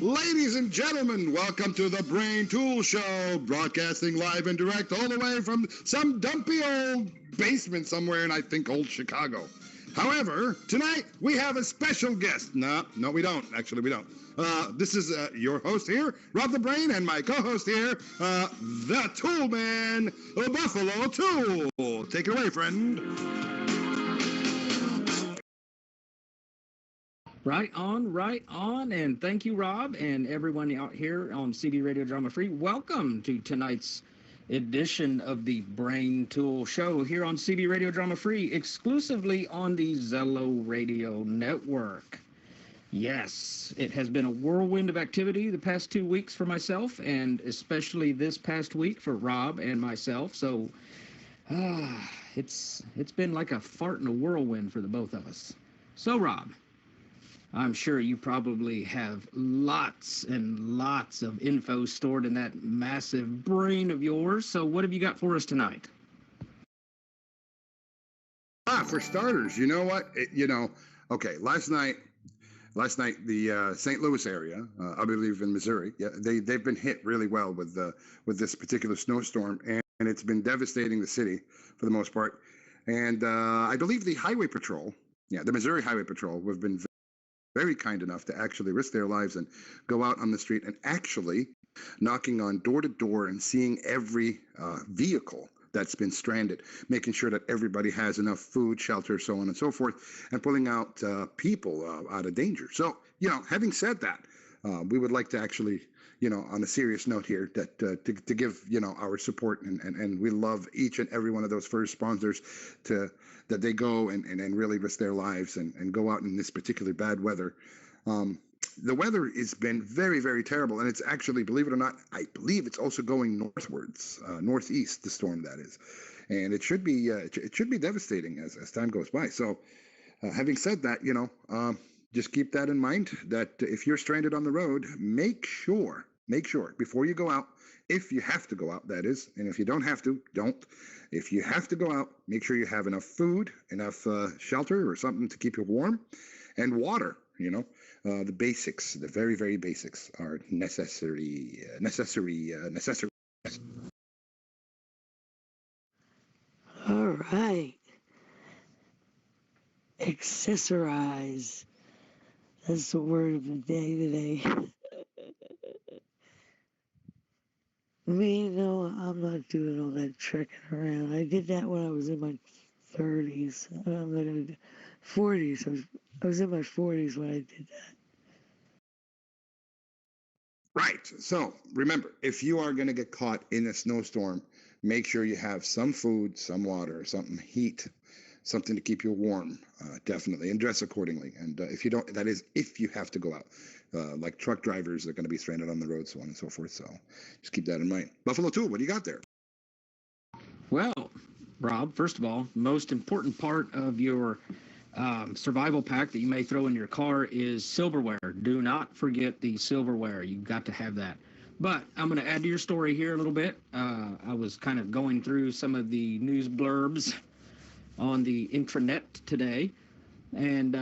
Ladies and gentlemen, welcome to the Brain Tool Show, broadcasting live and direct all the way from some dumpy old basement somewhere in, I think, old Chicago. However, tonight we have a special guest. No, we don't. Actually, we don't. This is your host here, Rob the Brain, and my co-host here, the Tool Man, Buffalo Tool. Take it away, friend. Right on, and thank you, Rob, and everyone out here on CB Radio Drama Free. Welcome to tonight's edition of the Brain Tool Show here on CB Radio Drama Free, exclusively on the Zello Radio Network. Yes, it has been a whirlwind of activity the past 2 weeks for myself, and especially this past week for Rob and myself. So, it's been like a fart in a whirlwind for the both of us. So, Rob, I'm sure you probably have lots and lots of info stored in that massive brain of yours. So what have you got for us tonight? For starters, you know what? Okay, last night, the St. Louis area, I believe in Missouri, yeah, they've been hit really well with this particular snowstorm, and it's been devastating the city for the most part. And I believe the Highway Patrol, the Missouri Highway Patrol, have been very kind enough to actually risk their lives and go out on the street and actually knocking on door to door and seeing every vehicle that's been stranded, making sure that everybody has enough food, shelter, so on and so forth, and pulling out people out of danger. So, having said that, we would like to actually, on a serious note here, that to give, our support, and we love each and every one of those first responders that they go and really risk their lives and go out in this particular bad weather. The weather has been very, very terrible, and it's actually, believe it or not, I believe it's also going northwards, northeast, the storm that is, and it should be devastating as time goes by. So, having said that, just keep that in mind, that if you're stranded on the road, make sure before you go out, if you have to go out, that is, and if you don't have to, don't. If you have to go out, make sure you have enough food, enough shelter or something to keep you warm, and water. The basics, the very, very basics are necessary. All right. Accessorize. That's the word of the day today. Me, I'm not doing all that trekking around. I did that when I was in my 30s. I'm not going to do 40s. I was in my 40s when I did that. Right. So remember, if you are going to get caught in a snowstorm, make sure you have some food, some water, something heat, something to keep you warm, definitely, and dress accordingly. And if you don't, that is if you have to go out. Like truck drivers are going to be stranded on the road, so on and so forth. So just keep that in mind. Buffalo Tool, what do you got there? Well, Rob, first of all, most important part of your survival pack that you may throw in your car is silverware. Do not forget the silverware. You've got to have that. But I'm going to add to your story here a little bit. I was kind of going through some of the news blurbs on the intranet today, and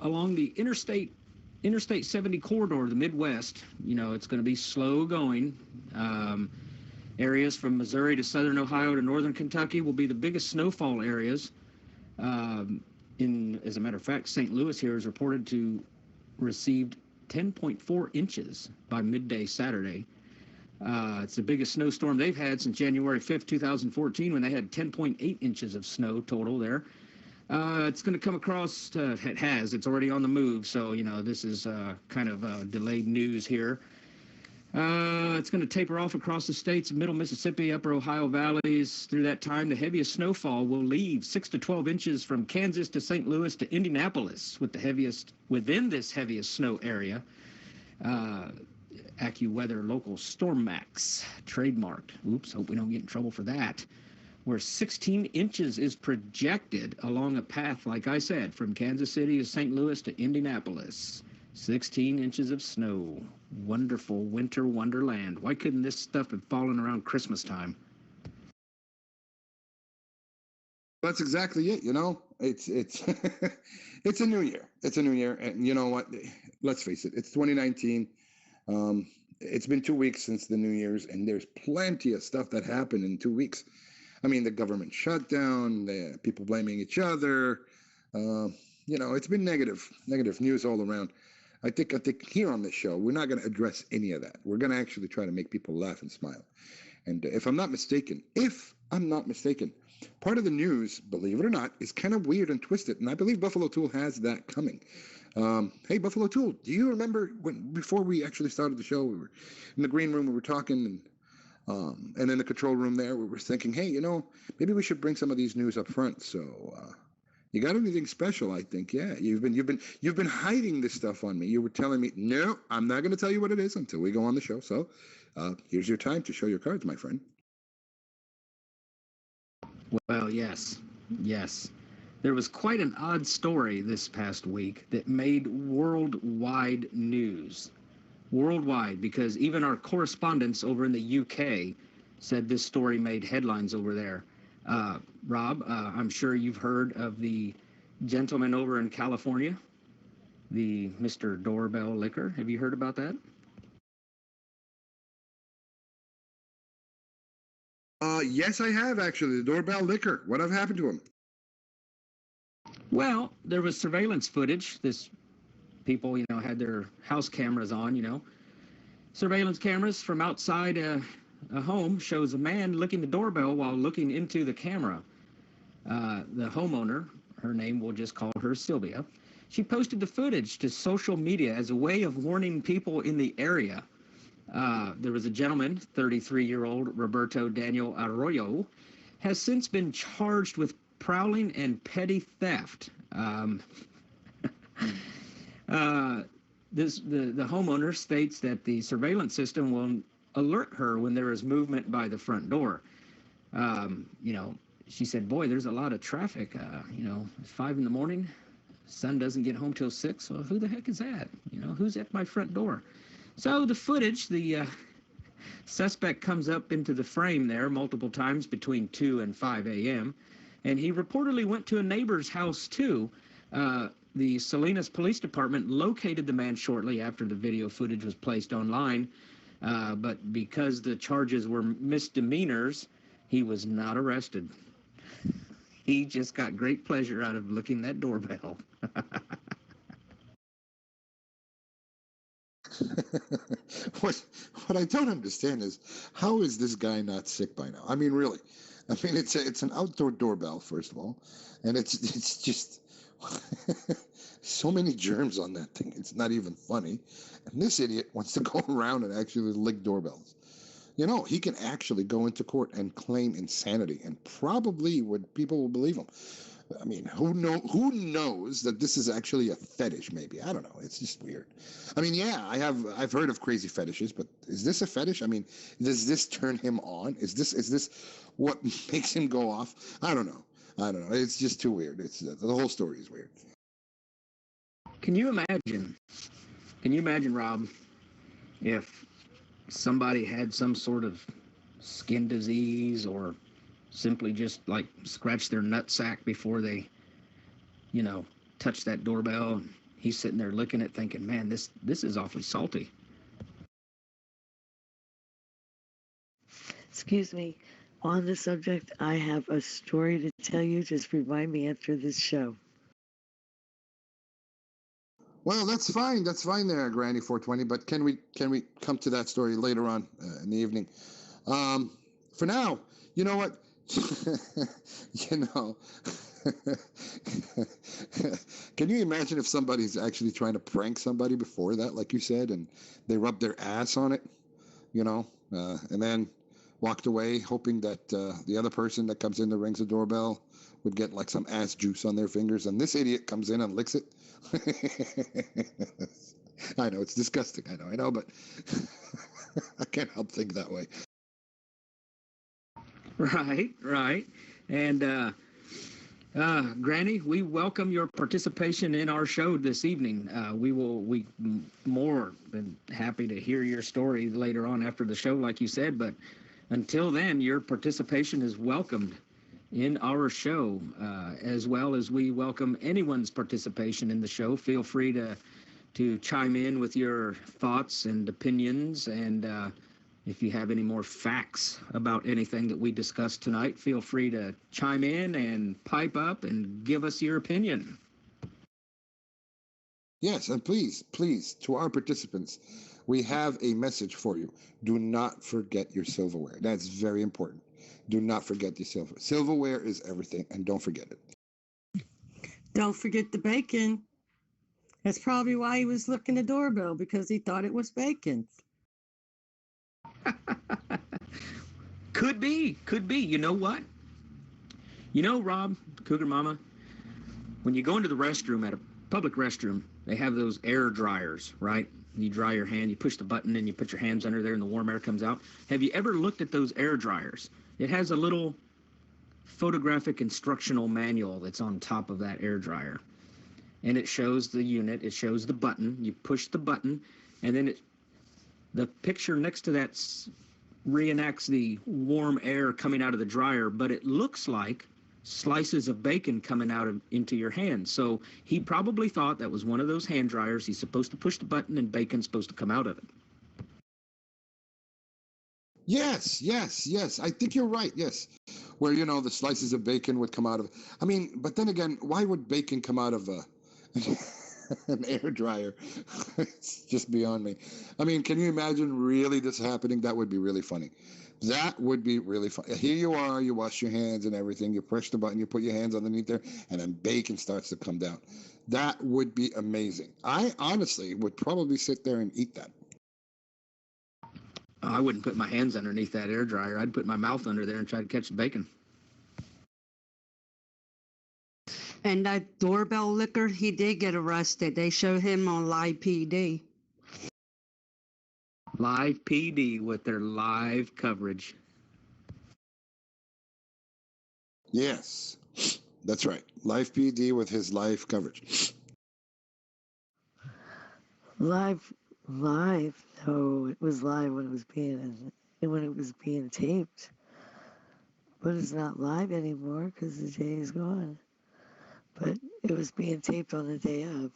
along the Interstate 70 corridor, the Midwest, it's going to be slow going. Areas from Missouri to southern Ohio to northern Kentucky will be the biggest snowfall areas. As a matter of fact, St. Louis here is reported to received 10.4 inches by midday Saturday. It's the biggest snowstorm they've had since January 5th, 2014, when they had 10.8 inches of snow total there. It's going to come across, it's already on the move, so, this is kind of delayed news here. It's going to taper off across the states of middle Mississippi, upper Ohio valleys. Through that time, the heaviest snowfall will leave 6 to 12 inches from Kansas to St. Louis to Indianapolis, within this heaviest snow area. AccuWeather Local Storm Max, trademarked. Oops, hope we don't get in trouble for that. Where 16 inches is projected along a path, like I said, from Kansas City to St. Louis to Indianapolis. 16 inches of snow. Wonderful winter wonderland. Why couldn't this stuff have fallen around Christmas time? That's exactly it. It's it's a new year. It's a new year, and you know what? Let's face it. It's 2019. It's been 2 weeks since the New Year's, and there's plenty of stuff that happened in 2 weeks. I mean, the government shutdown, the people blaming each other. It's been negative news all around. I think here on this show, we're not going to address any of that. We're going to actually try to make people laugh and smile. And if I'm not mistaken, part of the news, believe it or not, is kind of weird and twisted. And I believe Buffalo Tool has that coming. Hey, Buffalo Tool, do you remember before we actually started the show, we were in the green room, we were talking, and in the control room there, we were thinking, hey, maybe we should bring some of these news up front. So, you got anything special? I think, yeah. You've been hiding this stuff on me. You were telling me, no, I'm not going to tell you what it is until we go on the show. So, here's your time to show your cards, my friend. Well, yes. There was quite an odd story this past week that made worldwide news. Worldwide, because even our correspondents over in the UK said this story made headlines over there. Rob, I'm sure you've heard of the gentleman over in California, the Mr. Doorbell Liquor. Have you heard about that? Yes, I have, actually. The Doorbell Liquor. What have happened to him? Well, there was surveillance footage. People, had their house cameras on, Surveillance cameras from outside a home shows a man licking the doorbell while looking into the camera. The homeowner, her name, we'll just call her Sylvia, she posted the footage to social media as a way of warning people in the area. There was a gentleman, 33-year-old Roberto Daniel Arroyo, has since been charged with prowling and petty theft. The homeowner states that the surveillance system will alert her when there is movement by the front door. She said, boy, there's a lot of traffic. 5 in the morning, son doesn't get home till 6. Well, who the heck is that? Who's at my front door? So the footage, the suspect comes up into the frame there multiple times between 2 and 5 a.m. And he reportedly went to a neighbor's house, too. The Salinas Police Department located the man shortly after the video footage was placed online. But because the charges were misdemeanors, he was not arrested. He just got great pleasure out of licking that doorbell. What I don't understand is, how is this guy not sick by now? I mean, really. I mean, it's an outdoor doorbell, first of all, and it's just so many germs on that thing. It's not even funny. And this idiot wants to go around and actually lick doorbells. He can actually go into court and claim insanity, and probably people will believe him. I mean, who knows that this is actually a fetish? Maybe, I don't know. It's just weird. I mean, yeah, I've heard of crazy fetishes, but is this a fetish? I mean, does this turn him on? Is this what makes him go off? I don't know. It's just too weird. The whole story is weird. Can you imagine, Rob, if somebody had some sort of skin disease or simply just like scratch their nutsack before they, touch that doorbell, and he's sitting there licking it thinking, man, this is awfully salty. Excuse me. On the subject, I have a story to tell you. Just remind me after this show. Well, that's fine. That's fine there, Granny 420. But can we come to that story later on in the evening? For now, you know what? Can you imagine if somebody's actually trying to prank somebody before that, like you said, and they rub their ass on it, and then walked away hoping that the other person that comes in that rings the doorbell would get like some ass juice on their fingers, and this idiot comes in and licks it. I know, it's disgusting. I know, but I can't help think that way. Right. And Granny, we welcome your participation in our show this evening. We more than happy to hear your story later on after the show, like you said, but until then, your participation is welcomed in our show, as well as we welcome anyone's participation in the show. Feel free to to chime in with your thoughts and opinions. And if you have any more facts about anything that we discussed tonight, feel free to chime in and pipe up and give us your opinion. Yes, and please, please, to our participants, we have a message for you. Do not forget your silverware. That's very important. Do not forget your silverware. Silverware is everything, and don't forget it. Don't forget the bacon. That's probably why he was looking the doorbell, because he thought it was bacon. Could be. You know what? You know, Rob, Cougar Mama, when you go into the restroom at a public restroom, they have those air dryers, right? You dry your hand, you push the button, and you put your hands under there, and the warm air comes out. Have you ever looked at those air dryers? It has a little photographic instructional manual that's on top of that air dryer. And it shows the unit, it shows the button. You push the button, and then the picture next to that reenacts the warm air coming out of the dryer, but it looks like slices of bacon coming out into your hand. So he probably thought that was one of those hand dryers. He's supposed to push the button and bacon's supposed to come out of it. Yes. I think you're right. Yes. Where, the slices of bacon would come out of, I mean, but then again, why would bacon come out of an air dryer? It's just beyond me. I mean, can you imagine really this happening? That would be really funny. That would be really fun. Here you are, you wash your hands and everything, you push the button, you put your hands underneath there, and then bacon starts to come down. That would be amazing. I honestly would probably sit there and eat that. I wouldn't put my hands underneath that air dryer. I'd put my mouth under there and try to catch the bacon. And that doorbell licker, he did get arrested. They showed him on live PD. Live PD with their live coverage. Yes, that's right. Live PD with his live coverage. Live. No, it was live when it was being taped. But it's not live anymore because the day is gone. But it was being taped on the day of.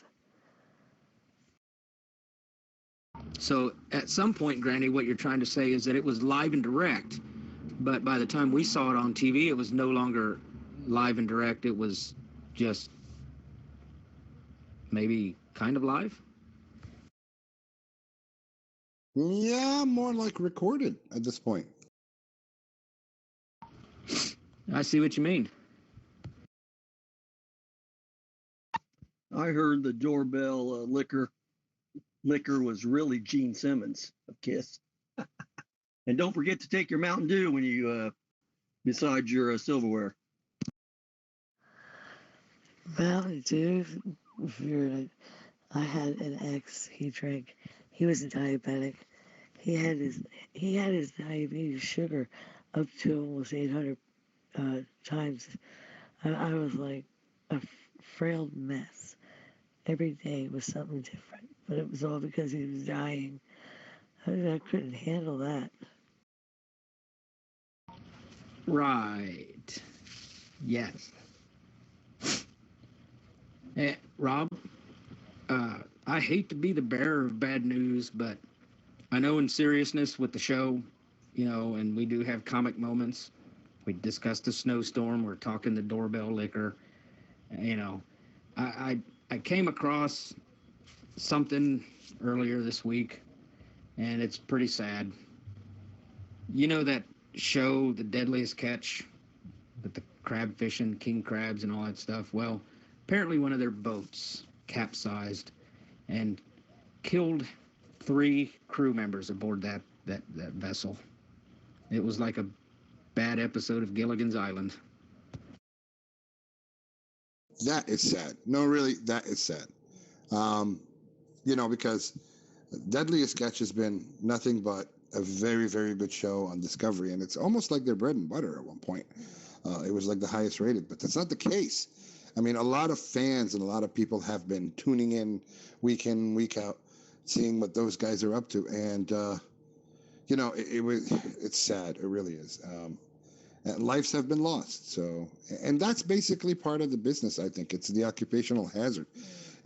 So at some point, Granny, what you're trying to say is that it was live and direct, but by the time we saw it on TV, it was no longer live and direct. It was just maybe kind of live. Yeah, more like recorded at this point. I see what you mean. I heard the doorbell licker was really Gene Simmons of Kiss. And don't forget to take your Mountain Dew when you beside your silverware. Mountain Dew. I had an ex. He was a diabetic. He had his diabetes sugar up to almost 800 times. I was like a frail mess. Every day was something different, but it was all because he was dying. I couldn't handle that. Right. Yes. Rob, I hate to be the bearer of bad news, but I know in seriousness with the show, and we do have comic moments. We discussed the snowstorm. We're talking the doorbell liquor. I came across something earlier this week, and it's pretty sad. You know that show, The Deadliest Catch, with the crab fishing, king crabs and all that stuff? Well, apparently one of their boats capsized and killed 3 crew members aboard that vessel. It was like a bad episode of Gilligan's Island. That is sad. No, really, that is sad. Because Deadliest Catch has been nothing but a very, very good show on Discovery, and it's almost like their bread and butter at one point. It was like the highest rated, but that's not the case. I mean, a lot of fans and a lot of people have been tuning in, week out, seeing what those guys are up to, and it's sad. It really is. Lives have been lost. So, and that's basically part of the business. I think it's the occupational hazard.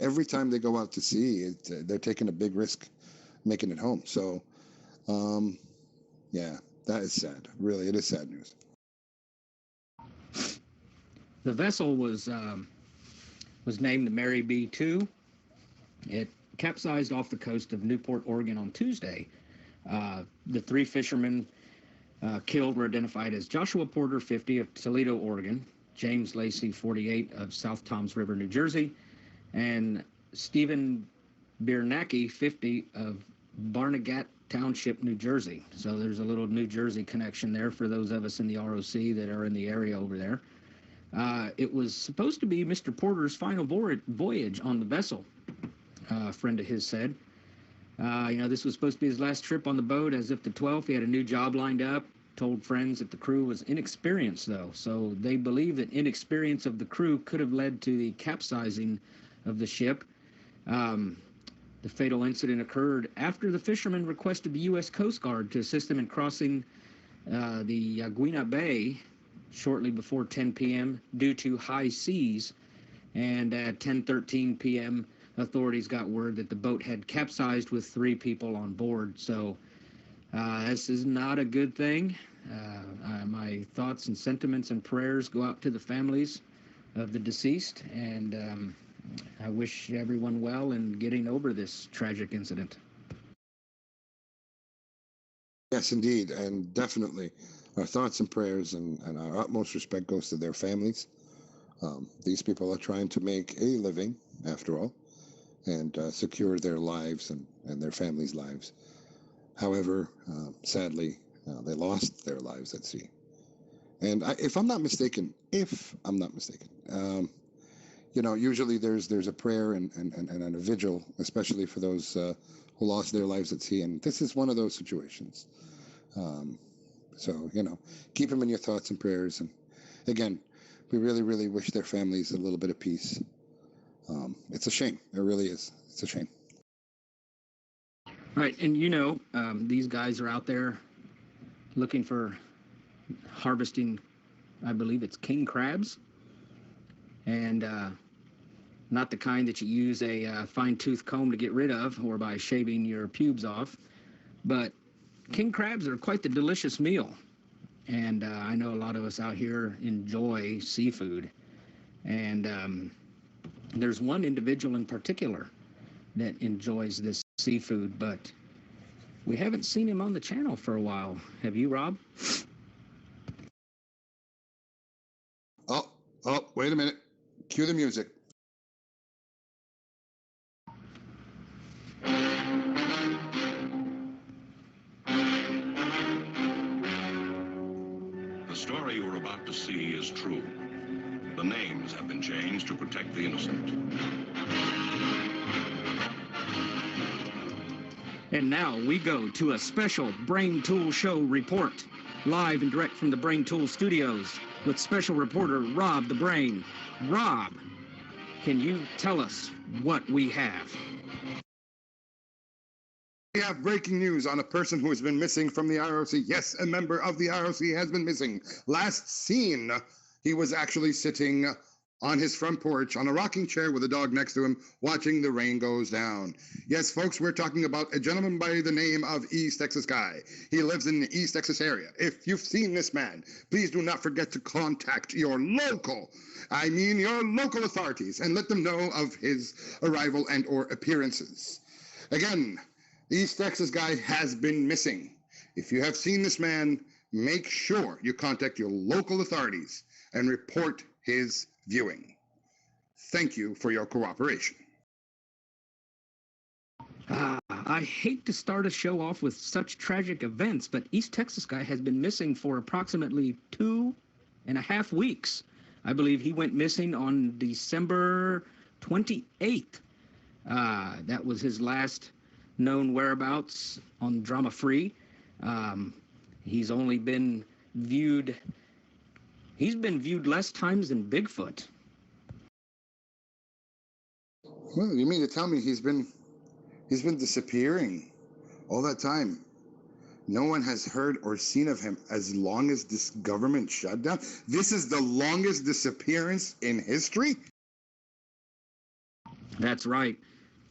every time they go out to sea, they're taking a big risk making it home. So, yeah, that is sad. Really, it is sad news. The vessel was named the Mary B-2. It capsized off the coast of Newport, Oregon on Tuesday. The three fishermen killed were identified as Joshua Porter, 50, of Toledo, Oregon, James Lacey, 48, of South Toms River, New Jersey, and Stephen Biernacki, 50, of Barnegat Township, New Jersey. So there's a little New Jersey connection there for those of us in the ROC that are in the area over there. It was supposed to be Mr. Porter's final voyage on the vessel, a friend of his said. This was supposed to be his last trip on the boat as if the 12th. He had a new job lined up, told friends that the crew was inexperienced, though. So they believe that inexperience of the crew could have led to the capsizing of the ship. The fatal incident occurred after the fishermen requested the U.S. Coast Guard to assist them in crossing the Yaguina Bay shortly before 10 p.m. due to high seas. And at 10:13 p.m., authorities got word that the boat had capsized with 3 people on board. So this is not a good thing. My thoughts and sentiments and prayers go out to the families of the deceased, and I wish everyone well in getting over this tragic incident. Yes, indeed, and definitely our thoughts and prayers and our utmost respect goes to their families. These people are trying to make a living, after all, and secure their lives and their families' lives. However, sadly, they lost their lives at sea. And if I'm not mistaken, usually there's a prayer and a vigil, especially for those who lost their lives at sea. And this is one of those situations. So, keep them in your thoughts and prayers. And again, we really, really wish their families a little bit of peace. It's a shame. It really is. It's a shame. Right, and these guys are out there looking for harvesting, I believe it's king crabs, and not the kind that you use a fine-tooth comb to get rid of or by shaving your pubes off, but king crabs are quite the delicious meal, and I know a lot of us out here enjoy seafood, and there's one individual in particular that enjoys this seafood, but we haven't seen him on the channel for a while. Have you, Rob? Oh, wait a minute. Cue the music. The story you are about to see is true. The names have been changed to protect the innocent. And now we go to a special Brain Tool Show report, live and direct from the Brain Tool Studios with special reporter Rob the Brain. Rob, can you tell us what we have? We have breaking news on a person who has been missing from the ROC. Yes, a member of the ROC has been missing. Last seen, he was actually sitting on his front porch on a rocking chair with a dog next to him, watching the rain goes down. Yes, folks, we're talking about a gentleman by the name of East Texas Guy. He lives in the East Texas area. If you've seen this man, please do not forget to contact your local authorities and let them know of his arrival and or appearances. Again, East Texas Guy has been missing. If you have seen this man, make sure you contact your local authorities and report his viewing. Thank you for your cooperation. I hate to start a show off with such tragic events, but East Texas Guy has been missing for approximately 2.5 weeks. I believe he went missing on December 28th. That was his last known whereabouts on Drama Free. He's been viewed less times than Bigfoot. Well, you mean to tell me he's been disappearing all that time? No one has heard or seen of him as long as this government shutdown? This is the longest disappearance in history? That's right.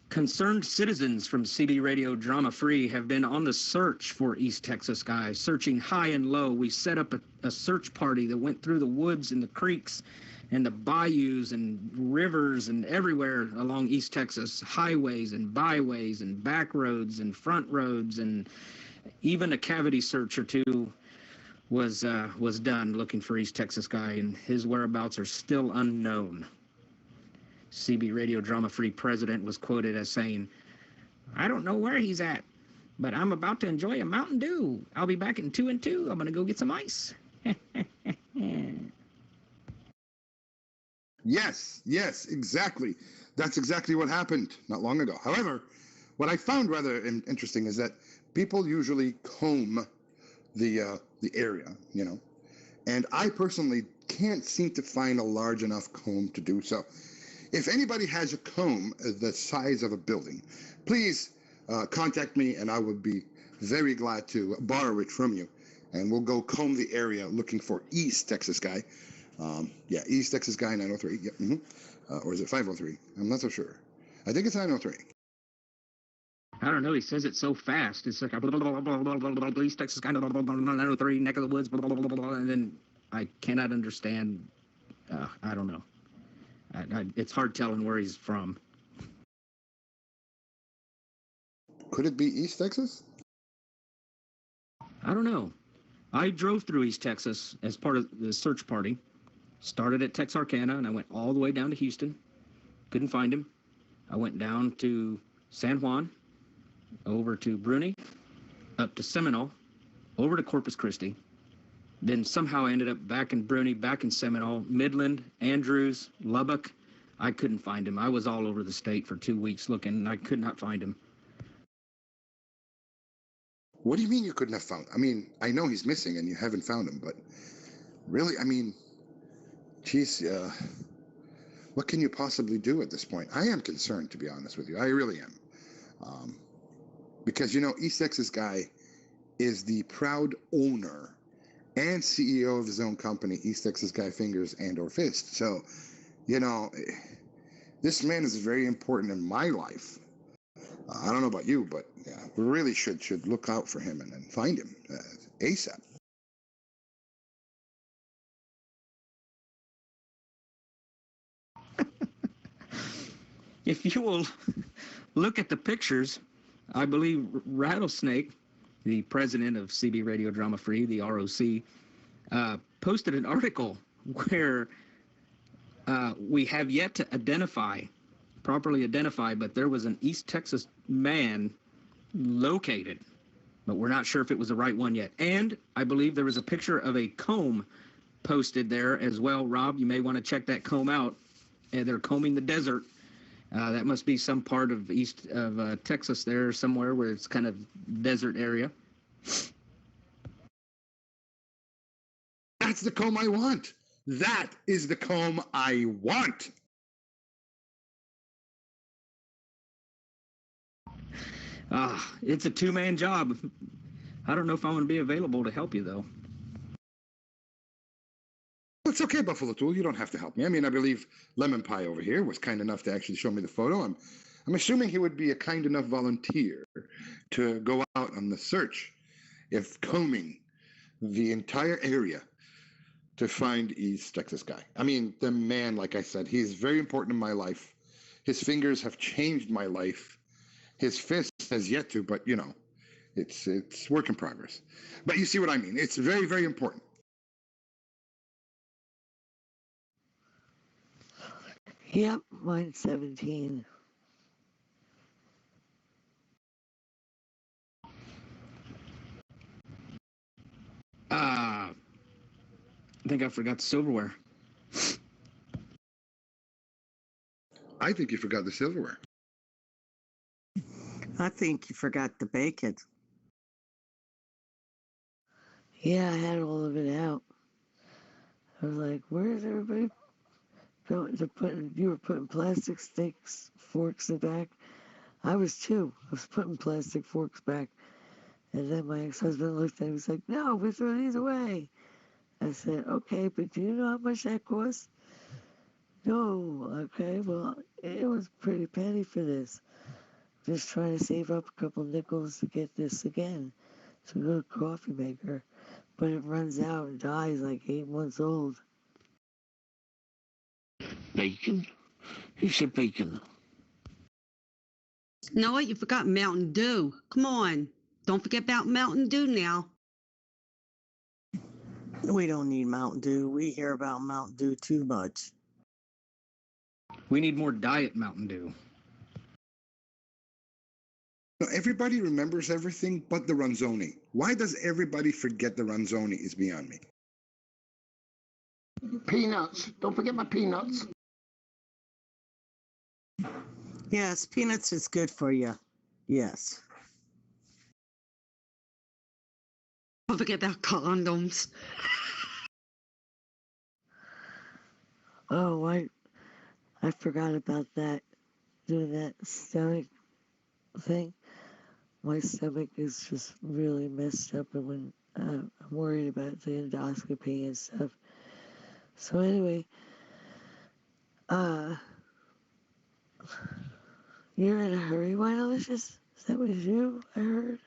Concerned citizens from CB Radio Drama Free have been on the search for East Texas Guy, searching high and low. We set up a search party that went through the woods and the creeks and the bayous and rivers and everywhere along East Texas, highways and byways and back roads and front roads, and even a cavity search or two was done looking for East Texas Guy, and his whereabouts are still unknown. CB Radio Drama Free president was quoted as saying, "I don't know where he's at, but I'm about to enjoy a Mountain Dew. I'll be back in 2 and 2. I'm going to go get some ice." Yes, exactly. That's exactly what happened not long ago. However, what I found rather interesting is that people usually comb the area, you know, and I personally can't seem to find a large enough comb to do so. If anybody has a comb the size of a building, please contact me, and I would be very glad to borrow it from you, and we'll go comb the area looking for East Texas Guy. Yeah, East Texas Guy 903. Yeah, or is it 503? I'm not so sure. I think it's 903. I don't know. He says it so fast. It's like East Texas Guy 903, neck of the woods, and then I cannot understand. I don't know. It's hard telling where he's from. Could it be East Texas? I don't know. I drove through East Texas as part of the search party. Started at Texarkana, and I went all the way down to Houston. Couldn't find him. I went down to San Juan, over to Bruni, up to Seminole, over to Corpus Christi. Then somehow I ended up back in Bruni, back in Seminole, Midland, Andrews, Lubbock. I couldn't find him. I was all over the state for 2 weeks looking, and I could not find him. What do you mean you couldn't have found? I mean, I know he's missing and you haven't found him, but really, I mean, geez, what can you possibly do at this point? I am concerned, to be honest with you. I really am. Because, you know, East Texas Guy is the proud owner and CEO of his own company, East Texas Guy Fingers and or Fist. So, you know, this man is very important in my life. I don't know about you, but yeah, we really should look out for him and find him ASAP. If you will look at the pictures, I believe Rattlesnake, the president of CB Radio Drama Free, the ROC, posted an article where we have yet to properly identify, but there was an East Texas man located, but we're not sure if it was the right one yet. And I believe there was a picture of a comb posted there as well. Rob, you may want to check that comb out. They're combing the desert. That must be some part of east of Texas there somewhere where it's kind of desert area. That's the comb I want. That is the comb I want. It's a two-man job. I don't know if I'm going to be available to help you, though. It's okay, Buffalo Tool. You don't have to help me. I mean, I believe Lemon Pie over here was kind enough to actually show me the photo. I'm assuming he would be a kind enough volunteer to go out on the search, if combing the entire area to find East Texas Guy. I mean, the man, like I said, he's very important in my life. His fingers have changed my life. His fist has yet to, but you know, it's work in progress. But you see what I mean. It's very, very important. Yep, mine's 17. I think I forgot the silverware. I think you forgot the silverware. I think you forgot the bacon. Yeah, I had all of it out. I was like, where's everybody? You were putting plastic sticks, forks in the back. I was too. I was putting plastic forks back. And then my ex-husband looked at me, he's like, no, we're throwing these away. I said, okay, but do you know how much that costs? No, okay, well, it was pretty penny for this. Just trying to save up a couple nickels to get this again. It's a good coffee maker, but it runs out and dies like 8 months old. Bacon? Who said bacon? No, what? You forgot Mountain Dew. Come on. Don't forget about Mountain Dew now. We don't need Mountain Dew. We hear about Mountain Dew too much. We need more Diet Mountain Dew. No, everybody remembers everything but the Ronzoni. Why does everybody forget the Ronzoni is beyond me. Peanuts. Don't forget my peanuts. Yes, peanuts is good for you. Yes. Don't forget about condoms. Oh, I forgot about that. Doing that stomach thing. My stomach is just really messed up, and when I'm worried about the endoscopy and stuff. So anyway, you're in a hurry, Why Delicious? That was you, I heard.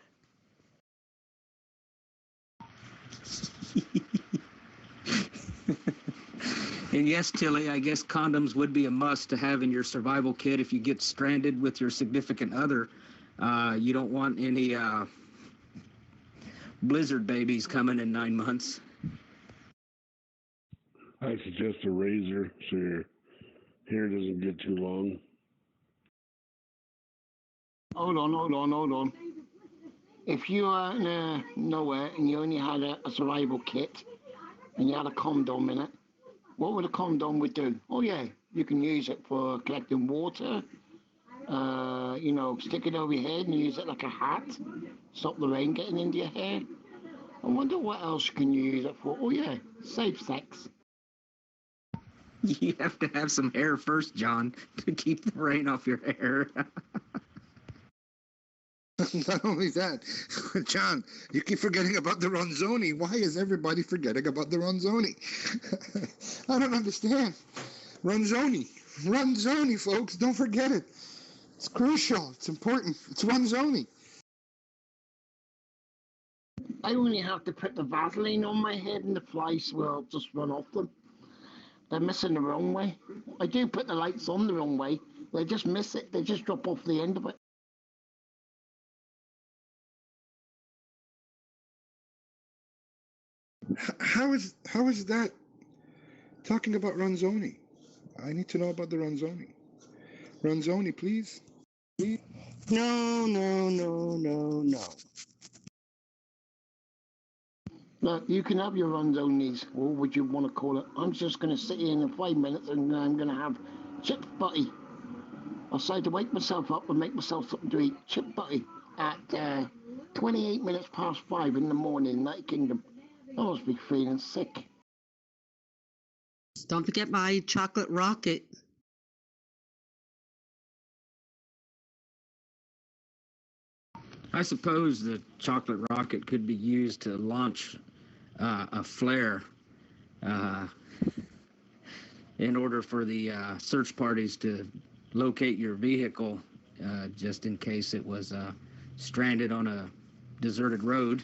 And yes, Tilly, I guess condoms would be a must to have in your survival kit if you get stranded with your significant other. You don't want any blizzard babies coming in 9 months. I suggest a razor so your hair doesn't get too long. Hold on. If you are in nowhere and you only had a survival kit and you had a condom in it, what would a condom would do? Oh yeah, you can use it for collecting water. Stick it over your head and use it like a hat. Stop the rain getting into your hair. I wonder what else you can use it for. Oh yeah, safe sex. You have to have some hair first, John, to keep the rain off your hair. Not only that, John, you keep forgetting about the Ronzoni. Why is everybody forgetting about the Ronzoni? I don't understand. Ronzoni, folks, don't forget it. It's crucial. It's important. It's Ronzoni. I only have to put the Vaseline on my head and the flies will just run off them. They're missing the wrong way. I do put the lights on the wrong way. They just miss it. They just drop off the end of it. How is that talking about Ronzoni? I need to know about the Ronzoni. Ronzoni, please. No. Look, you can have your Ronzoni's, or would you want to call it? I'm just going to sit here in 5 minutes and I'm going to have chip butty. I decided to wake myself up and make myself something to eat. Chip butty at 28 minutes past 5 in the morning, United Kingdom. I must be feeling sick. Don't forget my chocolate rocket. I suppose the chocolate rocket could be used to launch a flare in order for the search parties to locate your vehicle, just in case it was stranded on a deserted road.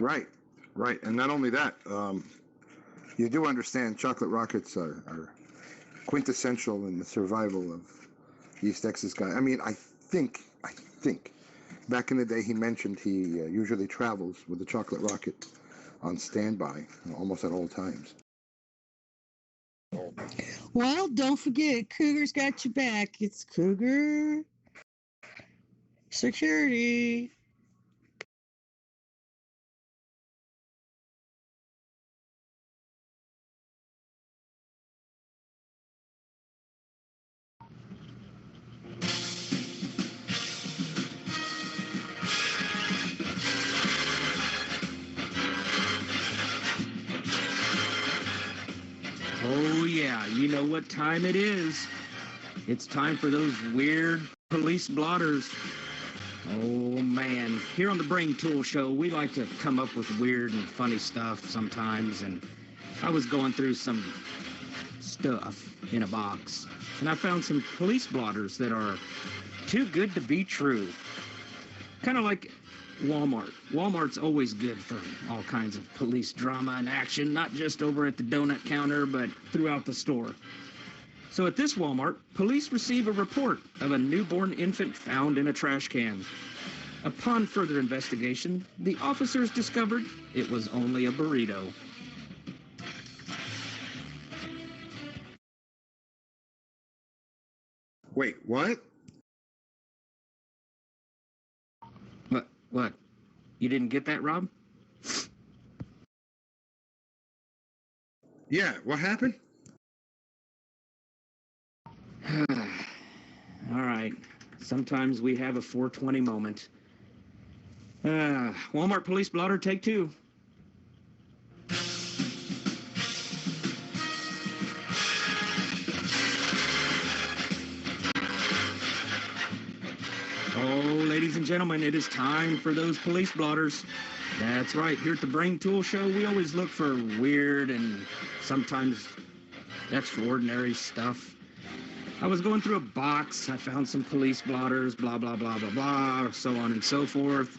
Right. And not only that, you do understand chocolate rockets are quintessential in the survival of East Texas guy. I mean, I think back in the day he mentioned he usually travels with the chocolate rocket on standby almost at all times. Well, don't forget, Cougar's got your back. It's Cougar Security. Oh yeah, you know what time it is. It's time for those weird police blotters. Oh man, here on the Brain Tool Show, we like to come up with weird and funny stuff sometimes, and I was going through some stuff in a box, and I found some police blotters that are too good to be true. Kind of like Walmart. Walmart's always good for all kinds of police drama and action, not just over at the donut counter, but throughout the store. So at this Walmart, police receive a report of a newborn infant found in a trash can. Upon further investigation, the officers discovered it was only a burrito. Wait, what? What? You didn't get that, Rob? Yeah, what happened? All right. Sometimes we have a 420 moment. Walmart police blotter, take 2. Oh, ladies and gentlemen, it is time for those police blotters. That's right. Here at the Brain Tool Show, we always look for weird and sometimes extraordinary stuff. I was going through a box. I found some police blotters, blah, blah, blah, blah, blah, so on and so forth.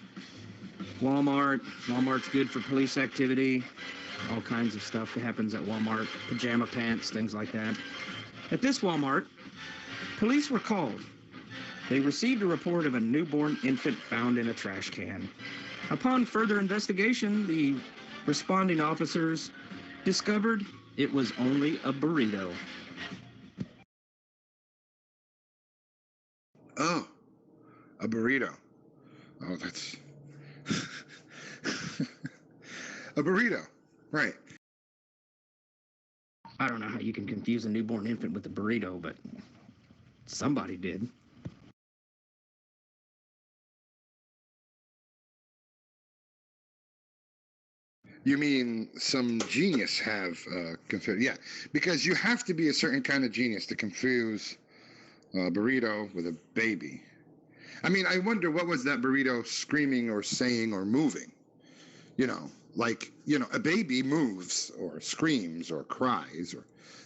Walmart's good for police activity. All kinds of stuff that happens at Walmart. Pajama pants, things like that. At this Walmart, police were called. They received a report of a newborn infant found in a trash can. Upon further investigation, the responding officers discovered it was only a burrito. Oh, a burrito. Oh, that's... a burrito, right. I don't know how you can confuse a newborn infant with a burrito, but somebody did. You mean some genius have confused? Yeah, because you have to be a certain kind of genius to confuse a burrito with a baby. I mean, I wonder what was that burrito screaming or saying or moving? You know, like, you know, a baby moves or screams or cries or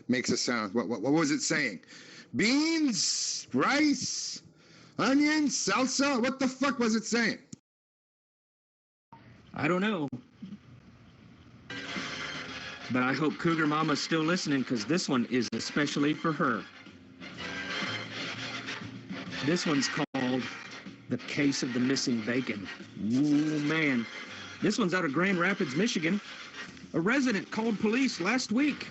makes a sound. What was it saying? Beans, rice, onions, salsa? What the fuck was it saying? I don't know. But I hope Cougar Mama's still listening, because this one is especially for her. This one's called The Case of the Missing Bacon. Ooh, man. This one's out of Grand Rapids, Michigan. A resident called police last week.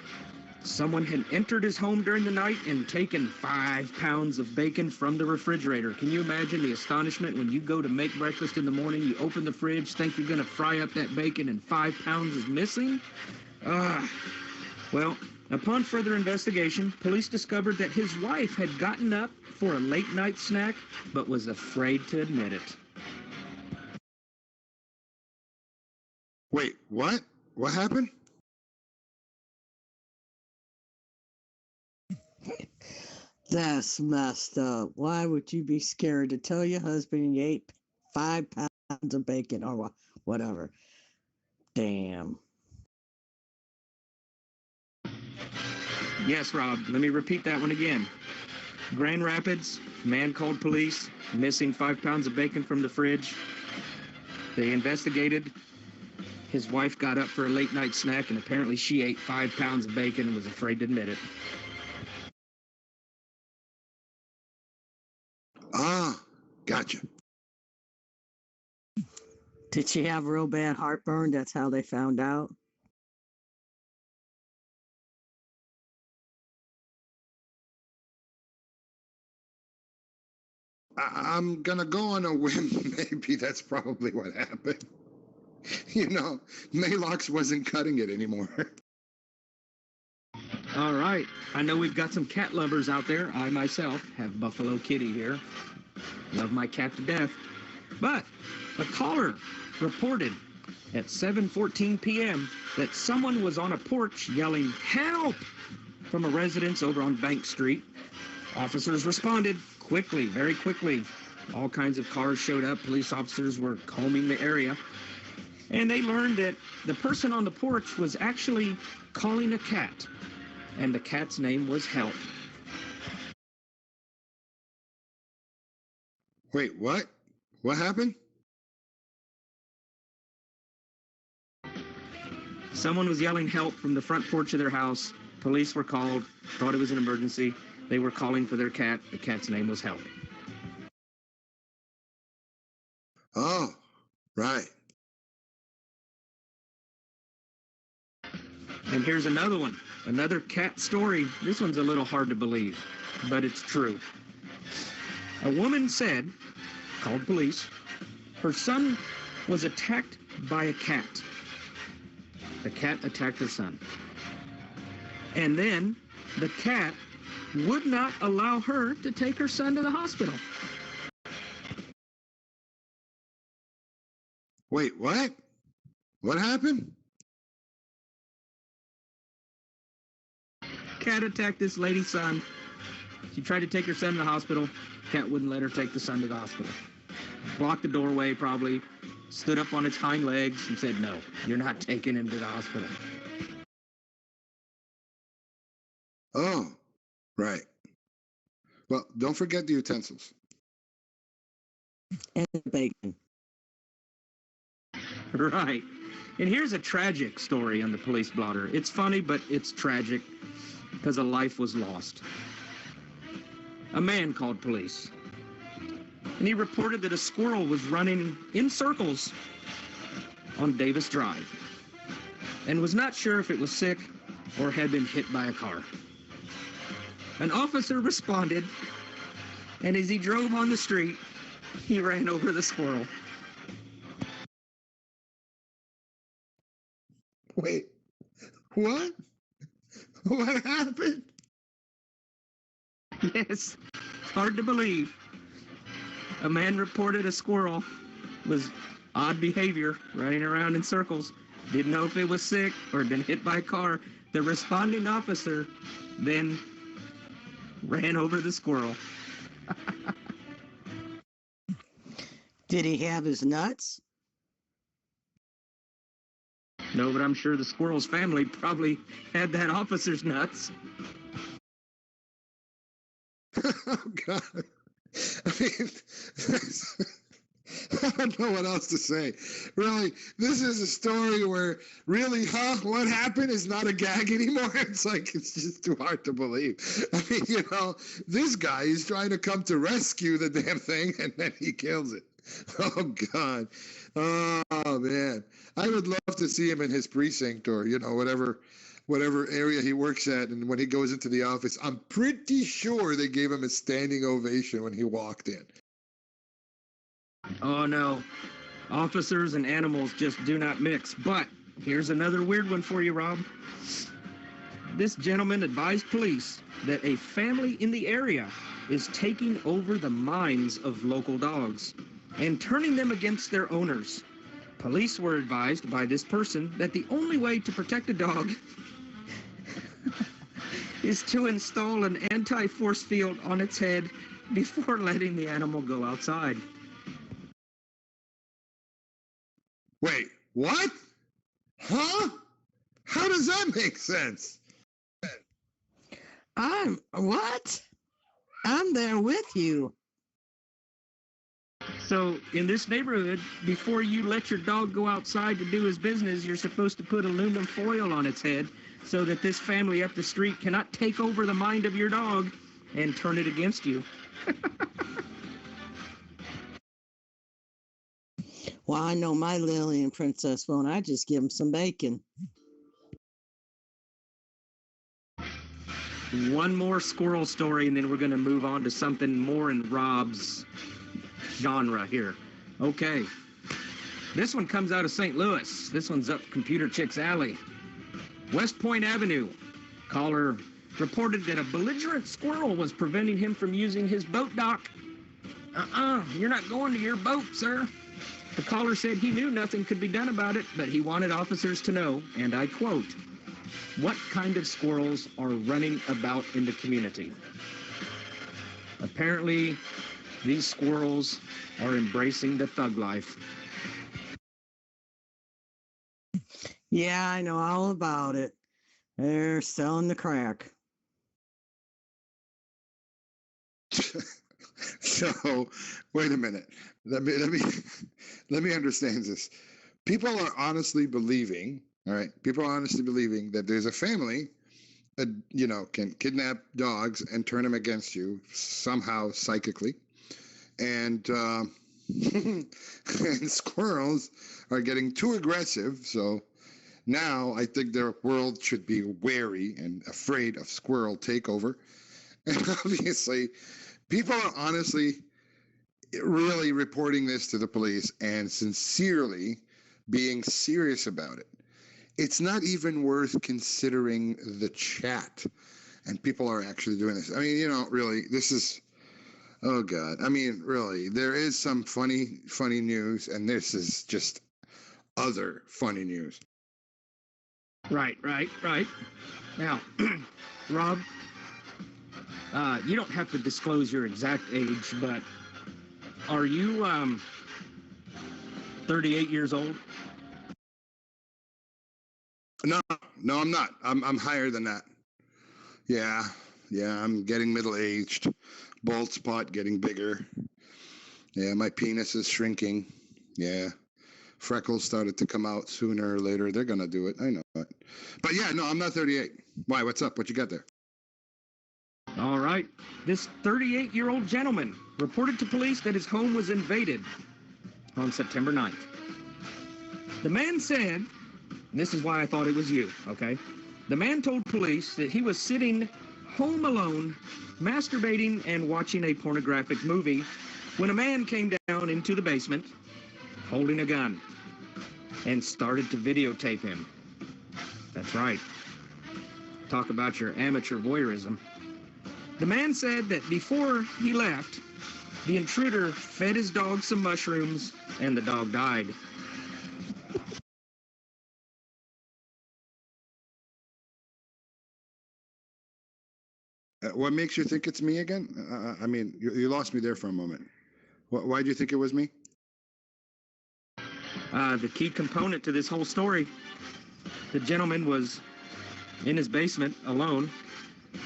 Someone had entered his home during the night and taken 5 pounds of bacon from the refrigerator. Can you imagine the astonishment when you go to make breakfast in the morning, you open the fridge, think you're going to fry up that bacon, and 5 pounds is missing? Well, upon further investigation, police discovered that his wife had gotten up for a late-night snack, but was afraid to admit it. Wait, what? What happened? That's messed up. Why would you be scared to tell your husband you ate 5 pounds of bacon or whatever? Damn. Yes, Rob, let me repeat that one again. Grand Rapids, man called police, missing 5 pounds of bacon from the fridge. They investigated. His wife got up for a late night snack, and apparently she ate 5 pounds of bacon and was afraid to admit it. Ah, gotcha. Did she have real bad heartburn? That's how they found out. I'm gonna go on a whim. Maybe that's probably what happened. You know, Malox wasn't cutting it anymore. All right. I know we've got some cat lovers out there. I myself have Buffalo Kitty here. Love my cat to death. But a caller reported at 7:14 p.m. that someone was on a porch yelling, "Help!" from a residence over on Bank Street. Officers responded quickly, very quickly. All kinds of cars showed up. Police officers were combing the area. And they learned that the person on the porch was actually calling a cat, and the cat's name was Help. Wait, what? What happened? Someone was yelling help from the front porch of their house. Police were called, thought it was an emergency. They were calling for their cat. The cat's name was Help. Oh, right. And here's another one, another cat story. This one's a little hard to believe, but it's true. A woman said, called police, her son was attacked by a cat. The cat attacked her son. And then the cat would not allow her to take her son to the hospital. Wait, what? What happened? Cat attacked this lady's son. She tried to take her son to the hospital. Cat wouldn't let her take the son to the hospital. Blocked the doorway probably, stood up on its hind legs and said, no, you're not taking him to the hospital. Oh, right. Well, don't forget the utensils. And the bacon. Right. And here's a tragic story on the police blotter. It's funny, but it's tragic because a life was lost. A man called police, and he reported that a squirrel was running in circles on Davis Drive and was not sure if it was sick or had been hit by a car. An officer responded, and as he drove on the street, he ran over the squirrel. Wait, what? What happened? Yes, hard to believe. A man reported a squirrel was odd behavior, running around in circles. Didn't know if it was sick or had been hit by a car. The responding officer then ran over the squirrel. Did he have his nuts? No, but I'm sure the squirrel's family probably had that officer's nuts. Oh, God. I mean, I don't know what else to say. Really, this is a story where really, what happened is not a gag anymore. It's like, it's just too hard to believe. I mean, this guy is trying to come to rescue the damn thing, and then he kills it. Oh, God. Oh, man. I would love to see him in his precinct or, whatever area he works at. And when he goes into the office, I'm pretty sure they gave him a standing ovation when he walked in. Oh, no. Officers and animals just do not mix. But here's another weird one for you, Rob. This gentleman advised police that a family in the area is taking over the minds of local dogs and turning them against their owners. Police were advised by this person that the only way to protect a dog is to install an anti-force field on its head before letting the animal go outside. Wait, what? Huh? How does that make sense? I'm there with you. So in this neighborhood, before you let your dog go outside to do his business, you're supposed to put aluminum foil on its head so that this family up the street cannot take over the mind of your dog and turn it against you. Well, I know my Lily and Princess won't. I just give them some bacon. One more squirrel story, and then we're going to move on to something more in Rob's genre here. Okay. This one comes out of St. Louis. This one's up Computer Chick's alley. West Point Avenue. Caller reported that a belligerent squirrel was preventing him from using his boat dock. You're not going to your boat, sir. The caller said he knew nothing could be done about it, but he wanted officers to know, and I quote, what kind of squirrels are running about in the community? Apparently, these squirrels are embracing the thug life. Yeah, I know all about it. They're selling the crack. So, wait a minute. Let me let me understand this. People are honestly believing, all right. People are honestly believing that there's a family that can kidnap dogs and turn them against you somehow psychically, and and squirrels are getting too aggressive. So now I think the world should be wary and afraid of squirrel takeover. And obviously, people are honestly really reporting this to the police and sincerely being serious about it. It's not even worth considering the chat. And people are actually doing this. I mean, really, this is, oh God. I mean, really, there is some funny news, and this is just other funny news. Right. Now, Rob, you don't have to disclose your exact age, but are you 38 years old? No, I'm not. I'm higher than that. Yeah, I'm getting middle-aged. Bald spot getting bigger. Yeah, my penis is shrinking. Yeah. Freckles started to come out sooner or later. They're going to do it. I know it. But yeah, no, I'm not 38. Why? What's up? What you got there? All right. This 38-year-old gentleman reported to police that his home was invaded on September 9th. The man said, and this is why I thought it was you, okay? The man told police that he was sitting home alone, masturbating and watching a pornographic movie when a man came down into the basement holding a gun and started to videotape him. That's right. Talk about your amateur voyeurism. The man said that before he left, the intruder fed his dog some mushrooms and the dog died. What makes you think it's me again? I mean, you lost me there for a moment. Why do you think it was me? The key component to this whole story, the gentleman was in his basement alone,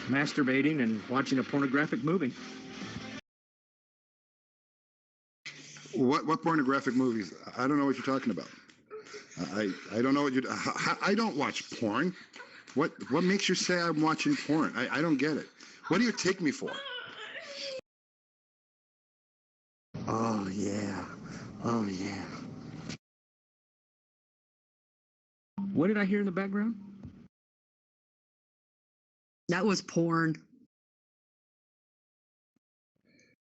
masturbating and watching a pornographic movie. What pornographic movies? I don't know what you're talking about. I don't know what you. I don't watch porn. What makes you say I'm watching porn? I don't get it. What do you take me for? Oh, yeah. Oh, yeah. What did I hear in the background? That was porn.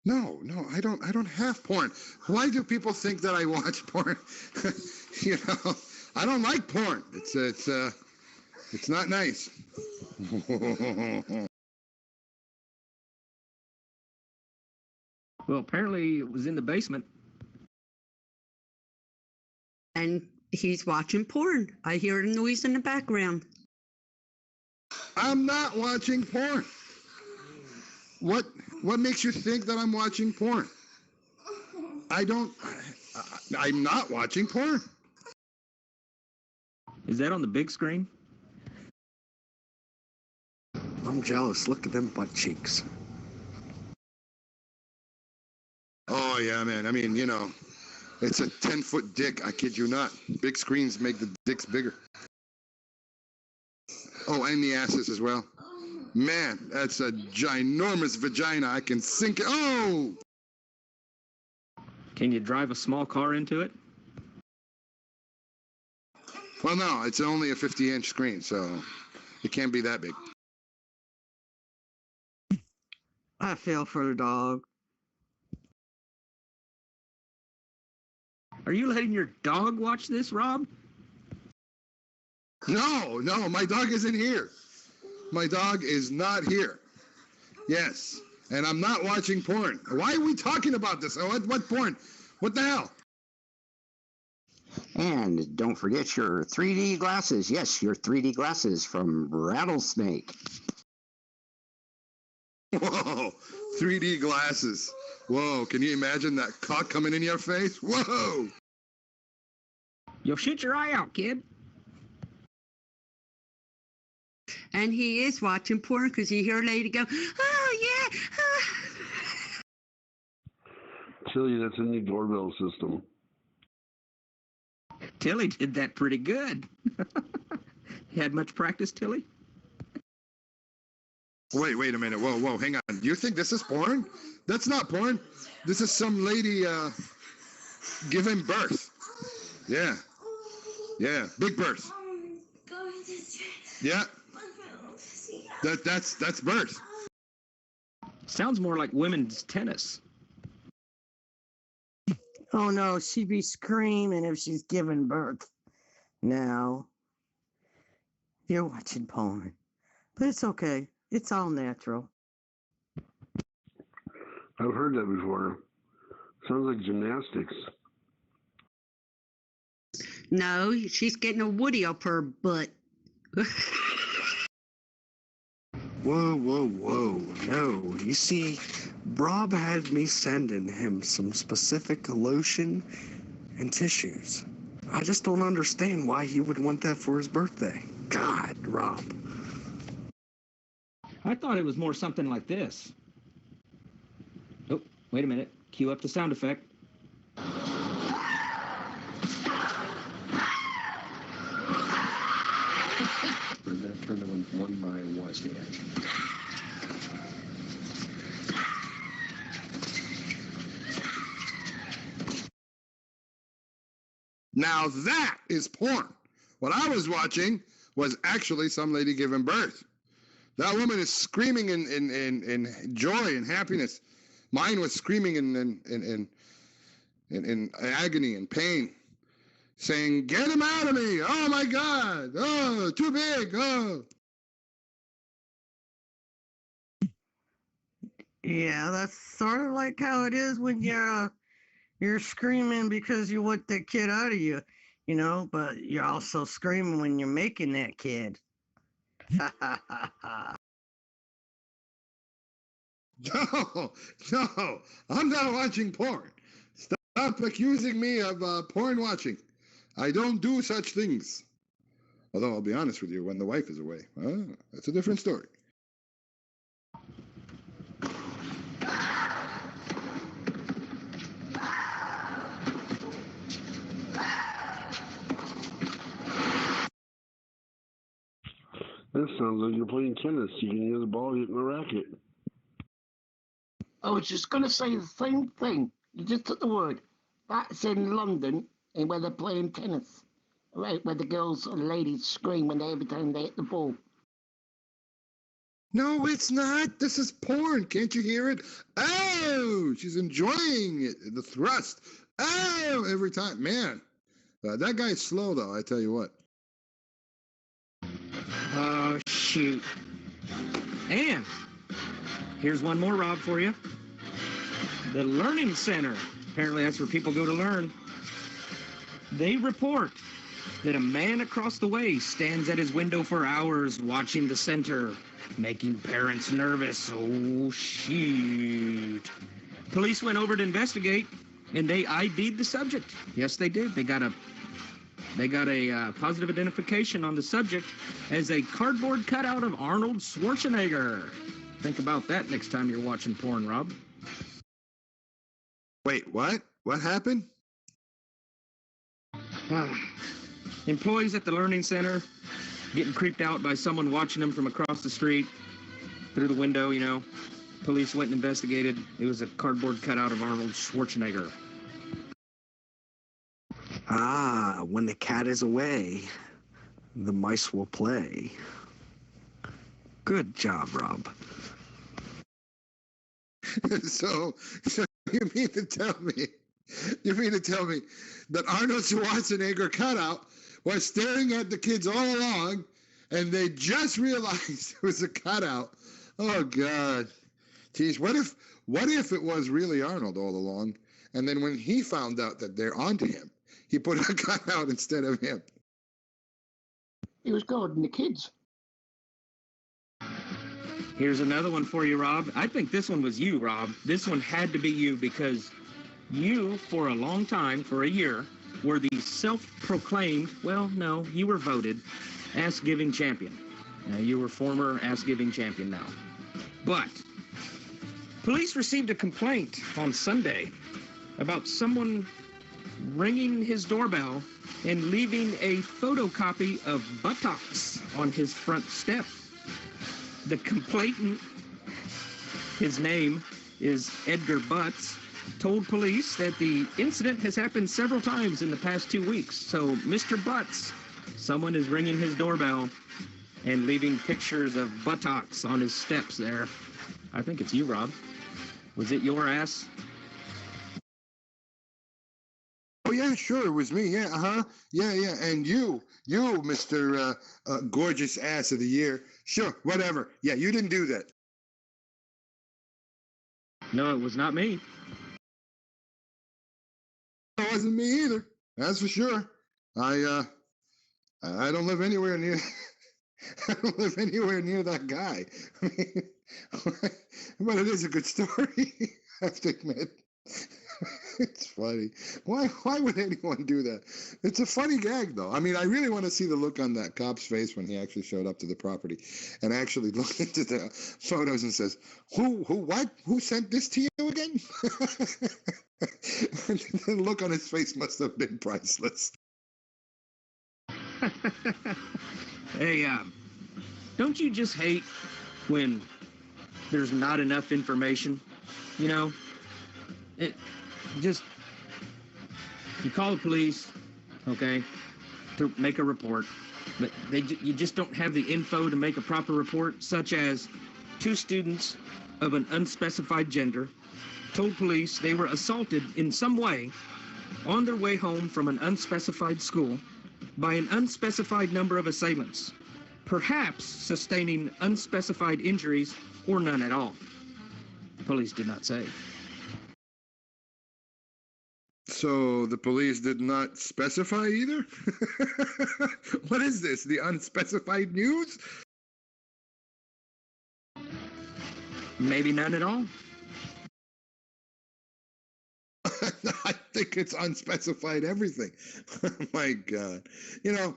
No, I don't have porn. Why do people think that I watch porn? I don't like porn. It's not nice. Well, apparently it was in the basement. And he's watching porn. I hear a noise in the background. I'm not watching porn. What makes you think that I'm watching porn? I'm not watching porn. Is that on the big screen? I'm jealous. Look at them butt cheeks. Oh, yeah, man. I mean, it's a 10-foot dick. I kid you not. Big screens make the dicks bigger. Oh, and the asses as well. Man, that's a ginormous vagina. I can sink it. Oh! Can you drive a small car into it? Well, no, it's only a 50-inch screen, so it can't be that big. I feel for the dog. Are you letting your dog watch this, Rob? No, my dog isn't here. My dog is not here. Yes, and I'm not watching porn. Why are we talking about this? What porn? What the hell? And don't forget your 3D glasses. Yes, your 3D glasses from Rattlesnake. Whoa, 3D glasses. Whoa, can you imagine that cock coming in your face? Whoa! You'll shoot your eye out, kid. And he is watching porn because you hear a lady go, oh, yeah. Tilly, that's a new doorbell system. Tilly did that pretty good. You had much practice, Tilly? Wait a minute. Whoa, hang on. You think this is porn? That's not porn. This is some lady giving birth. Yeah. Big birth. Yeah. That's birth. Sounds more like women's tennis. Oh no, she'd be screaming if she's giving birth. No. You're watching porn. But it's okay. It's all natural. I've heard that before. Sounds like gymnastics. No, she's getting a Woody up her butt. Whoa. No. You see, Rob had me sending him some specific lotion and tissues. I just don't understand why he would want that for his birthday. God, Rob. I thought it was more something like this. Oh, wait a minute. Cue up the sound effect. One by Wozniak. Now that is porn. What I was watching was actually some lady giving birth. That woman is screaming in joy and happiness. Mine was screaming in agony and pain, saying, "Get him out of me! Oh my God! Oh, too big! Oh." Yeah, that's sort of like how it is when you're screaming because you want that kid out of you, you know, but you're also screaming when you're making that kid. No, I'm not watching porn. Stop accusing me of porn watching. I don't do such things. Although I'll be honest with you, when the wife is away, that's a different story. This sounds like you're playing tennis. You can hear the ball hitting the racket. I was just going to say the same thing. You just took the word. That's in London, and where they're playing tennis. Right, where the girls and ladies scream every time they hit the ball. No, it's not. This is porn. Can't you hear it? Oh, she's enjoying it. The thrust. Oh, every time. Man, that guy's slow, though, I tell you what. Oh, shoot. And here's one more, Rob, for you. The Learning Center. Apparently that's where people go to learn. They report that a man across the way stands at his window for hours watching the center, making parents nervous. Oh, shoot. Police went over to investigate, and they ID'd the subject. Yes, they did. They got a positive identification on the subject as a cardboard cutout of Arnold Schwarzenegger. Think about that next time you're watching porn, Rob. Wait, what? What happened? Employees at the Learning Center getting creeped out by someone watching them from across the street through the window, you know. Police went and investigated. It was a cardboard cutout of Arnold Schwarzenegger. When the cat is away, the mice will play. Good job, Rob. So you mean to tell me that Arnold Schwarzenegger cutout was staring at the kids all along, and they just realized it was a cutout? Oh God. Geez, what if it was really Arnold all along, and then when he found out that they're onto him, he put a cutout instead of him? He was guarding the kids. Here's another one for you, Rob. I think this one was you, Rob. This one had to be you because you, for a long time, for a year, were the self-proclaimed, well, no, you were voted ass-giving champion. You were former ass-giving champion now. But police received a complaint on Sunday about someone ringing his doorbell and leaving a photocopy of buttocks on his front step. The complainant, his name is Edgar Butts, told police that the incident has happened several times in the past 2 weeks. So, Mr. Butts, someone is ringing his doorbell and leaving pictures of buttocks on his steps there. I think it's you, Rob. Was it your ass? Oh yeah, sure, it was me. Yeah, yeah. And you, Mr. Gorgeous Ass of the Year. Sure, whatever. Yeah, you didn't do that. No, it was not me. It wasn't me either. That's for sure. I don't live anywhere near. I don't live anywhere near that guy. I mean, but it is a good story. I have to admit. It's funny. Why would anyone do that? It's a funny gag, though. I mean, I really want to see the look on that cop's face when he actually showed up to the property and actually looked into the photos and says, what? Who sent this to you again? And the look on his face must have been priceless. Hey, don't you just hate when there's not enough information? You know, you call the police, okay, to make a report, but you just don't have the info to make a proper report, such as 2 students of an unspecified gender told police they were assaulted in some way on their way home from an unspecified school by an unspecified number of assailants, perhaps sustaining unspecified injuries or none at all. Police did not say. So the police did not specify either? What is this? The unspecified news? Maybe none at all. I think it's unspecified everything. My God. You know,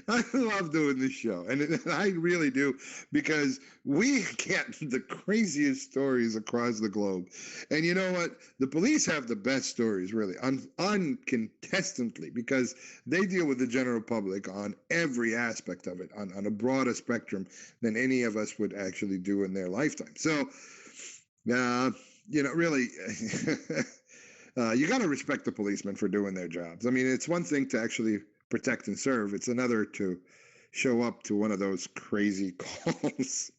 I love doing this show, and I really do, because we get the craziest stories across the globe. And you know what? The police have the best stories, really, uncontestedly, because they deal with the general public on every aspect of it, on a broader spectrum than any of us would actually do in their lifetime. So, you know, really, you got to respect the policemen for doing their jobs. I mean, it's one thing to actually protect and serve. It's another to show up to one of those crazy calls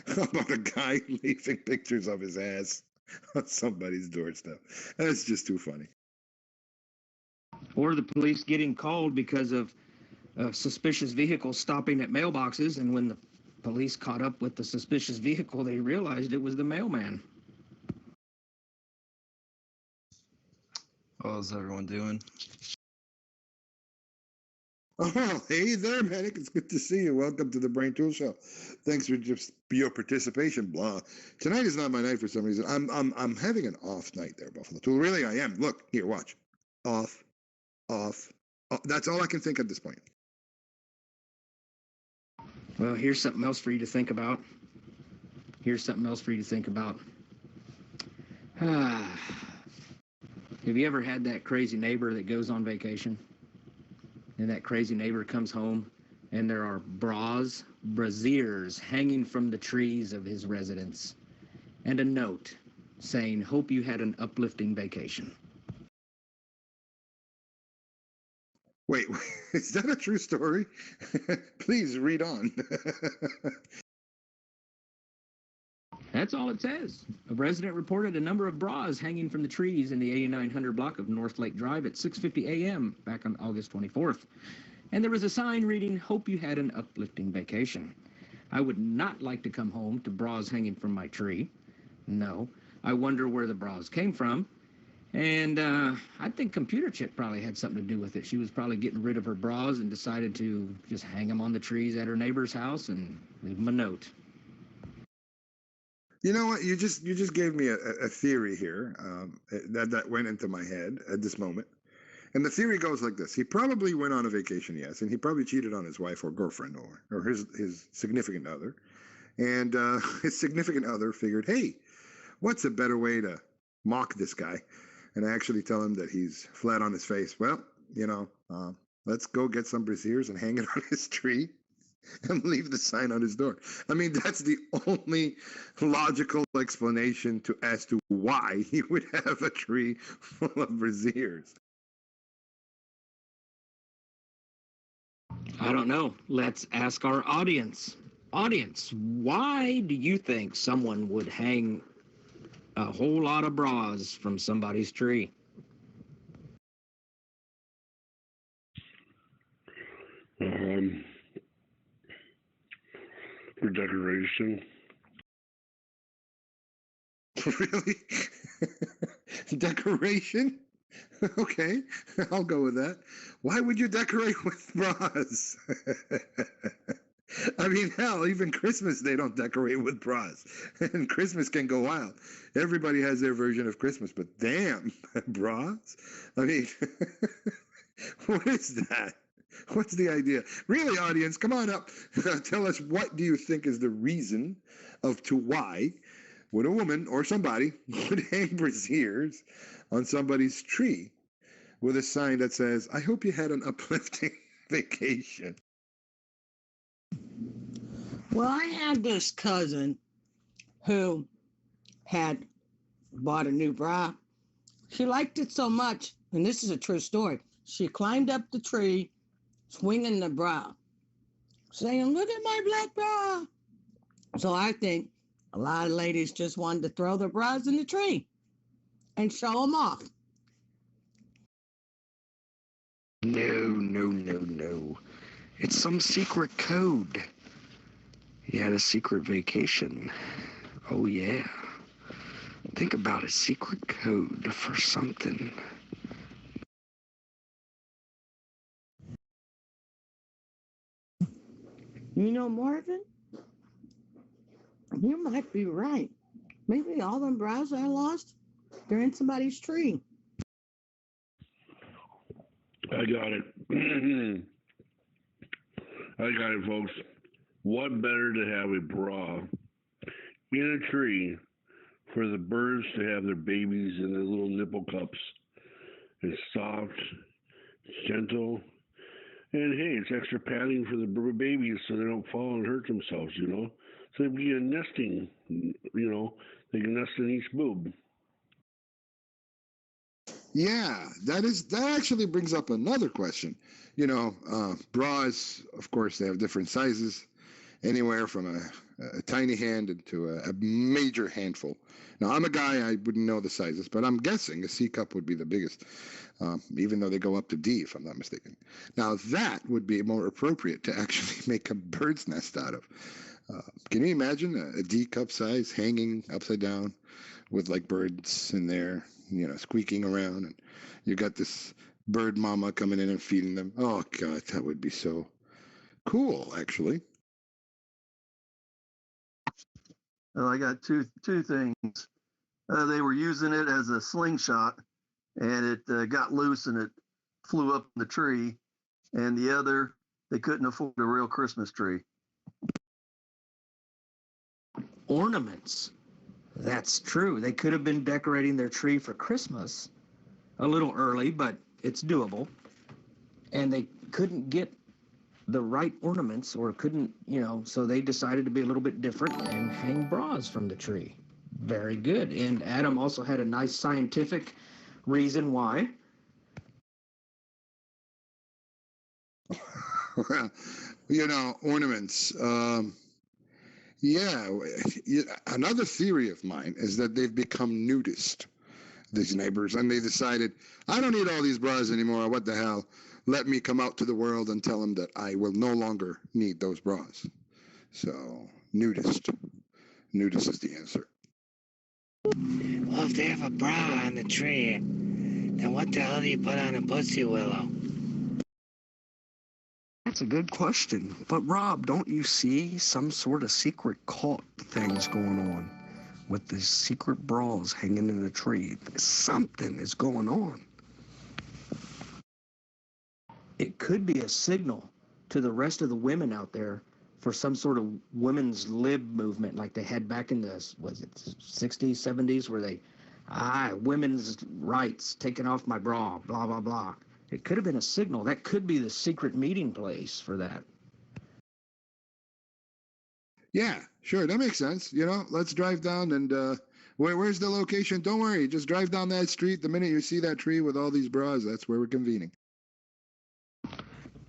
about a guy leaving pictures of his ass on somebody's doorstep. That's just too funny. Or the police getting called because of suspicious vehicles stopping at mailboxes, and when the police caught up with the suspicious vehicle, they realized it was the mailman. How's everyone doing? Oh, hey there, Medic. It's good to see you. Welcome to the Brain Tool Show. Thanks for just your participation. Blah. Tonight is not my night for some reason. I'm having an off night there, Buffalo Tool. Really, I am. Look, here, watch. Off. That's all I can think at this point. Well, here's something else for you to think about. Have you ever had that crazy neighbor that goes on vacation, and that crazy neighbor comes home and there are brassiers hanging from the trees of his residence, and a note saying, "Hope you had an uplifting vacation"? Wait, is that a true story? Please read on. That's all it says. A resident reported a number of bras hanging from the trees in the 8900 block of North Lake Drive at 6:50 a.m. back on August 24th. And there was a sign reading, "Hope you had an uplifting vacation." I would not like to come home to bras hanging from my tree. No. I wonder where the bras came from. And I think Computer Chick probably had something to do with it. She was probably getting rid of her bras and decided to just hang them on the trees at her neighbor's house and leave them a note. You know what? You just gave me a theory here that went into my head at this moment, And the theory goes like this: he probably went on a vacation, yes, and he probably cheated on his wife or girlfriend or his significant other. And his significant other figured, hey, what's a better way to mock this guy and actually tell him that he's flat on his face? Well, let's go get some braziers and hang it on his tree and leave the sign on his door. I mean, that's the only logical explanation as to why he would have a tree full of braziers. I don't know. Let's ask our audience. Audience, why do you think someone would hang a whole lot of bras from somebody's tree? For decoration. Really? Decoration? Okay, I'll go with that. Why would you decorate with bras? I mean, hell, even Christmas they don't decorate with bras. And Christmas can go wild. Everybody has their version of Christmas, but damn, bras? I mean, what is that? What's the idea? Really, audience, come on up. Tell us, what do you think is the reason to why would a woman or somebody would hang braziers on somebody's tree with a sign that says, I hope you had an uplifting vacation? Well, I had this cousin who had bought a new bra. She liked it so much, and this is a true story. She climbed up the tree, swinging the bra, saying, look at my black bra. So I think a lot of ladies just wanted to throw their bras in the tree and show them off. No. It's some secret code. He had a secret vacation. Oh, yeah. Think about a secret code for something. You know, Marvin, you might be right. Maybe all them bras I lost, they're in somebody's tree. I got it. I got it, folks. What better to have a bra in a tree for the birds to have their babies in their little nipple cups? It's soft, it's gentle, and hey, it's extra padding for the babies so they don't fall and hurt themselves, So it'd be a nesting, they can nest in each boob. Yeah, that actually brings up another question. Bras, of course, they have different sizes, anywhere from a tiny hand to a major handful. Now, I'm a guy, I wouldn't know the sizes, but I'm guessing a C cup would be the biggest, even though they go up to D, if I'm not mistaken. Now, that would be more appropriate to actually make a bird's nest out of. Can you imagine a D cup size hanging upside down with like birds in there, squeaking around, and you got this bird mama coming in and feeding them? Oh, God, that would be so cool, actually. Well, I got two things. They were using it as a slingshot, and it got loose and it flew up in the tree. And the other, they couldn't afford a real Christmas tree. Ornaments. That's true. They could have been decorating their tree for Christmas a little early, but it's doable. And they couldn't get the right ornaments, or couldn't, so they decided to be a little bit different and hang bras from the tree. Very good. And Adam also had a nice scientific reason why. Well, ornaments. Yeah, another theory of mine is that they've become nudist, these neighbors, and they decided, I don't need all these bras anymore. What the hell? Let me come out to the world and tell them that I will no longer need those bras. So, nudist. Nudist is the answer. Well, if they have a bra on the tree, then what the hell do you put on a pussy willow? That's a good question. But Rob, don't you see some sort of secret cult things going on with the secret bras hanging in the tree? Something is going on. it could be a signal to the rest of the women out there for some sort of women's lib movement like they had back in the, was it 60s, 70s, where they, women's rights, taking off my bra, blah, blah, blah. It could have been a signal. That could be the secret meeting place for that. Yeah, sure. That makes sense. You know, let's drive down and where's the location? Don't worry. Just drive down that street. The minute you see that tree with all these bras, that's where we're convening.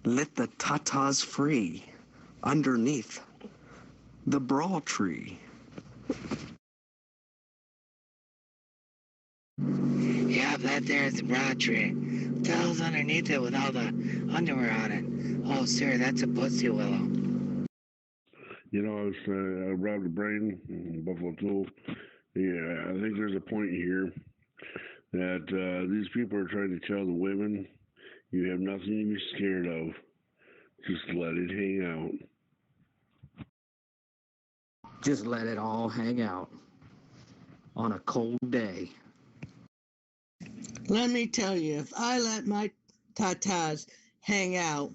Let the tatas free underneath the bra tree. Yeah, that there is the bra tree. What the hell's underneath it with all the underwear on it? Oh, sir, that's a pussy willow. You know, I robbed a brain in Buffalo Tool. Yeah, I think there's a point here that these people are trying to tell the women, you have nothing to be scared of. Just let it hang out. Just let it all hang out on a cold day. Let me tell you, if I let my tatas hang out,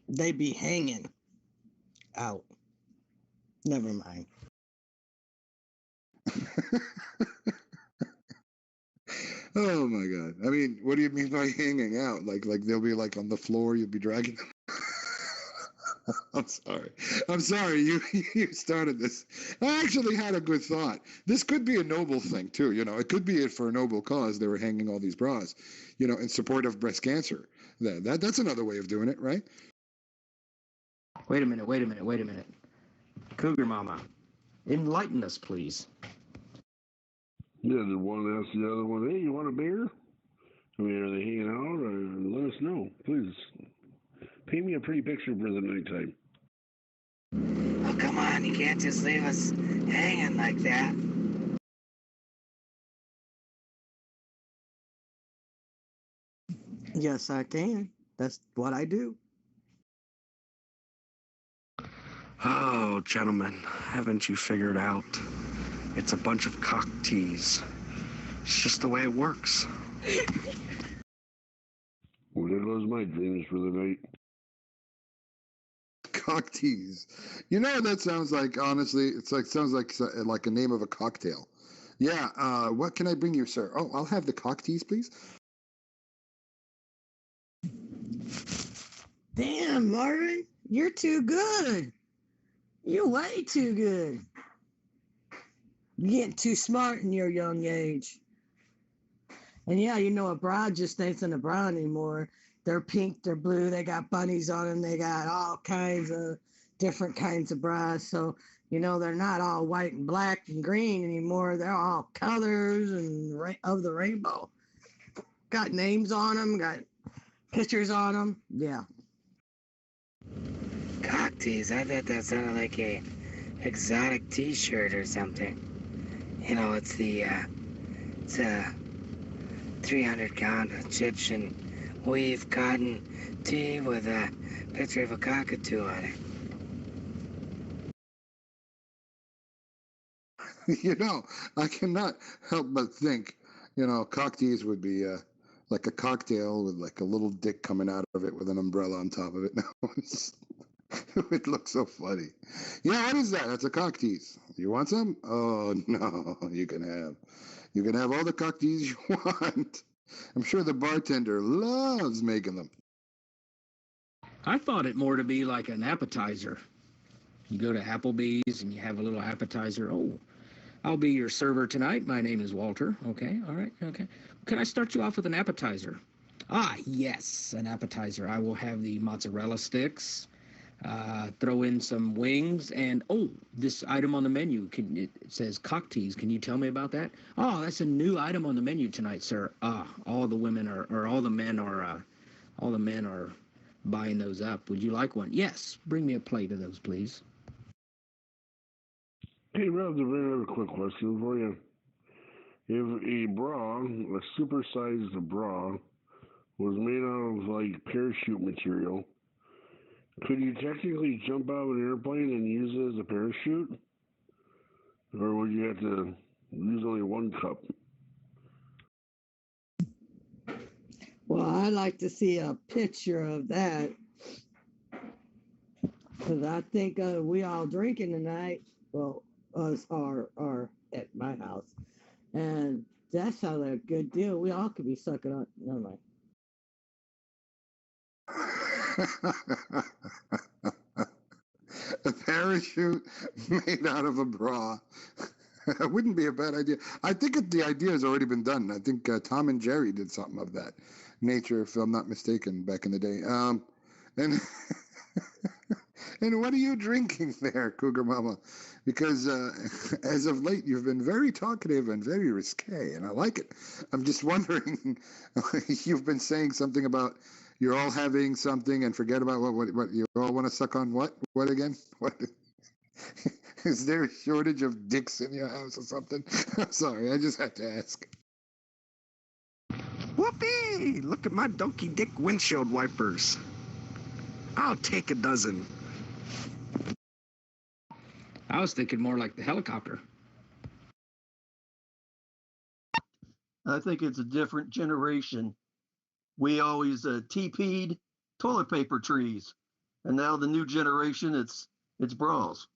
they be hanging out. Never mind. Oh my God. I mean, what do you mean by hanging out? Like they'll be like on the floor, you'll be dragging them? I'm sorry. You started this. I actually had a good thought. This could be a noble thing too. You know, it could be for a noble cause. They were hanging all these bras, you know, in support of breast cancer. That's another way of doing it, right? Wait a minute. Cougar Mama, enlighten us, please. Yeah, did one ask the other one, hey, you want a beer? I mean, are they hanging out? Or let us know, please. Paint me a pretty picture for the nighttime. Oh, come on, you can't just leave us hanging like that. Yes, I can. That's what I do. Oh, gentlemen, haven't you figured out? It's a bunch of cock tease. It's just the way it works. Well, there goes my dreams for the night. Cock tease. You know what that sounds like? Honestly, sounds like a name of a cocktail. Yeah. What can I bring you, sir? Oh, I'll have the cock tease, please. Damn, Marvin, you're too good. You're way too good. You're getting too smart in your young age. And yeah, you know, a bra just ain't a bra anymore. They're pink, they're blue, they got bunnies on them, they got all kinds of different kinds of bras. So, you know, they're not all white and black and green anymore. They're all colors and of the rainbow. Got names on them, got pictures on them. Yeah. Cock tease, I thought that sounded like a exotic t-shirt or something. You know, it's a 300 count Egyptian weave cotton tee with a picture of a cockatoo on it. You know, I cannot help but think, you know, cock tease would be like a cocktail with like a little dick coming out of it with an umbrella on top of it. No, it looks so funny. Yeah, what is that? That's a cock tease. You want some? Oh no, you can have all the cock tease you want. I'm sure the bartender loves making them. I thought it more to be like an appetizer. You go to Applebee's and you have a little appetizer. Oh, I'll be your server tonight. My name is Walter. Okay, all right, okay. Can I start you off with an appetizer? Ah, yes, an appetizer. I will have the mozzarella sticks, throw in some wings, and oh, this item on the menu, it says cock tease. Can you tell me about that? Oh, that's a new item on the menu tonight, sir. All the women are, or all the men are buying those up. Would you like one? Yes, bring me a plate of those, please. Hey, Rob, I have a quick question for you. If a bra, a supersized bra, was made out of like parachute material, could you technically jump out of an airplane and use it as a parachute? Or would you have to use only one cup? Well, I'd like to see a picture of that because I think we all drinking tonight. Well, us are at my house, and that sounds like a good deal. We all could be sucking on. Never mind. A parachute made out of a bra. That wouldn't be a bad idea. I think the idea has already been done. I think Tom and Jerry did something of that nature, if I'm not mistaken, back in the day. And and what are you drinking there, Cougar Mama? Because as of late, you've been very talkative and very risque, and I like it. I'm just wondering, you've been saying something about you're all having something and forget about what you all want to suck on what? What again? What? Is there a shortage of dicks in your house or something? I'm sorry, I just had to ask. Whoopee! Look at my donkey dick windshield wipers. I'll take a dozen. I was thinking more like the helicopter. I think it's a different generation. We always TP'd toilet paper trees, and now the new generation, it's bras.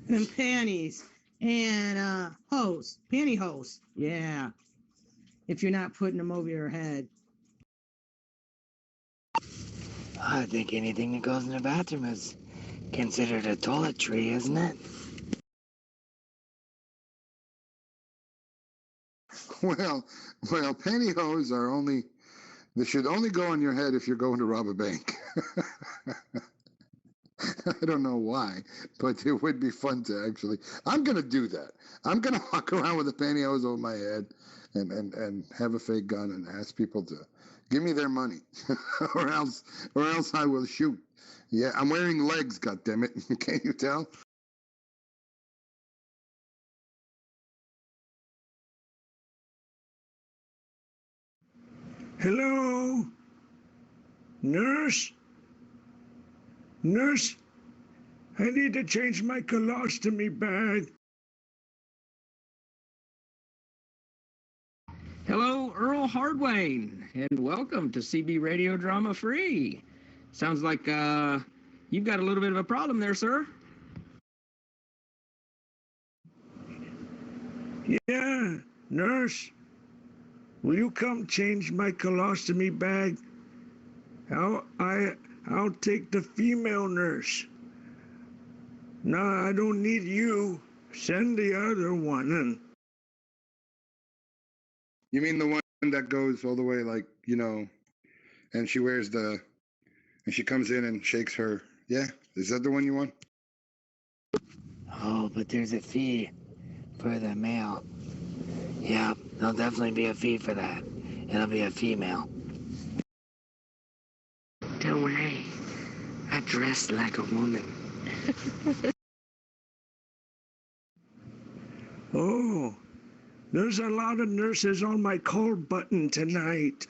And panties and hose, pantyhose. Yeah, if you're not putting them over your head. I think anything that goes in the bathroom is considered a toiletry, isn't it? Well, pantyhose are only, they should only go on your head if you're going to rob a bank. I don't know why, but it would be fun to actually. I'm going to do that. I'm going to walk around with a pantyhose over my head and have a fake gun and ask people to give me their money or else I will shoot. Yeah, I'm wearing legs, goddammit. Can't you tell? Hello? Nurse? Nurse? I need to change my colostomy bag. Hello, Earl Hardwayne, and welcome to CB Radio Drama Free. Sounds like you've got a little bit of a problem there, sir. Yeah, nurse. Will you come change my colostomy bag? I'll take the female nurse. No, I don't need you. Send the other one in. You mean the one that goes all the way, like, you know, and she wears and she comes in and shakes her. Yeah? Is that the one you want? Oh, but there's a fee for the male. Yeah, there'll definitely be a fee for that. It'll be a female. Don't worry. I dress like a woman. Oh, there's a lot of nurses on my call button tonight.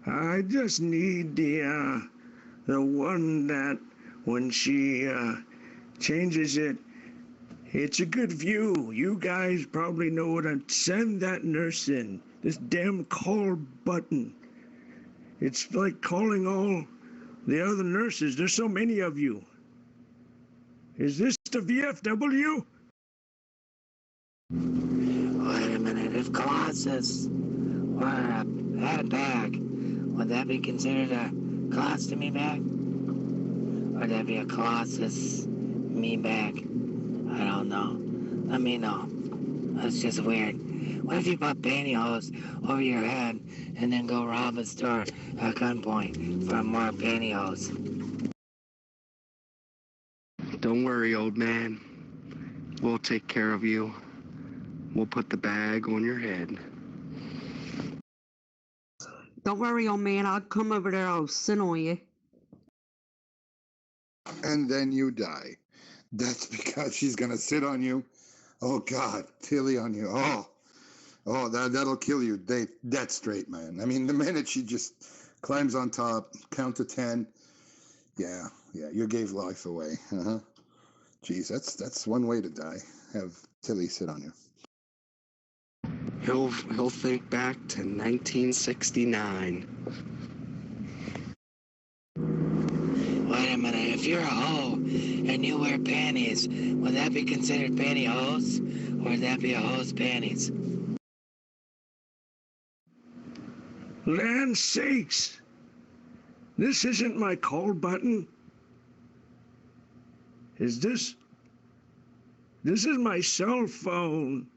I just need the one that when she changes it, it's a good view. You guys probably know what I'm. Send that nurse in. This damn call button. It's like calling all the other nurses. There's so many of you. Is this the VFW? Wait a minute. If Colossus had a bag, would that be considered a colostomy bag? Or would that be a Colossus me bag? I don't know. Let me know. That's just weird. What if you put pantyhose over your head and then go rob a store at gunpoint for more pantyhose? Don't worry, old man. We'll take care of you. We'll put the bag on your head. Don't worry, old man. I'll come over there. I'll sit on you. And then you die. That's because she's going to sit on you. Oh, God. Tilly on you. Oh, that'll kill you. That's straight, man. I mean, the minute she just climbs on top, count to 10. Yeah, you gave life away. Uh-huh. Geez, that's one way to die. Have Tilly sit on you. He'll think back to 1969. Wait a minute, if you're a hoe and you wear panties, would that be considered pantyhose? Or would that be a hoe's panties? Land sakes! This isn't my call button. This is my cell phone.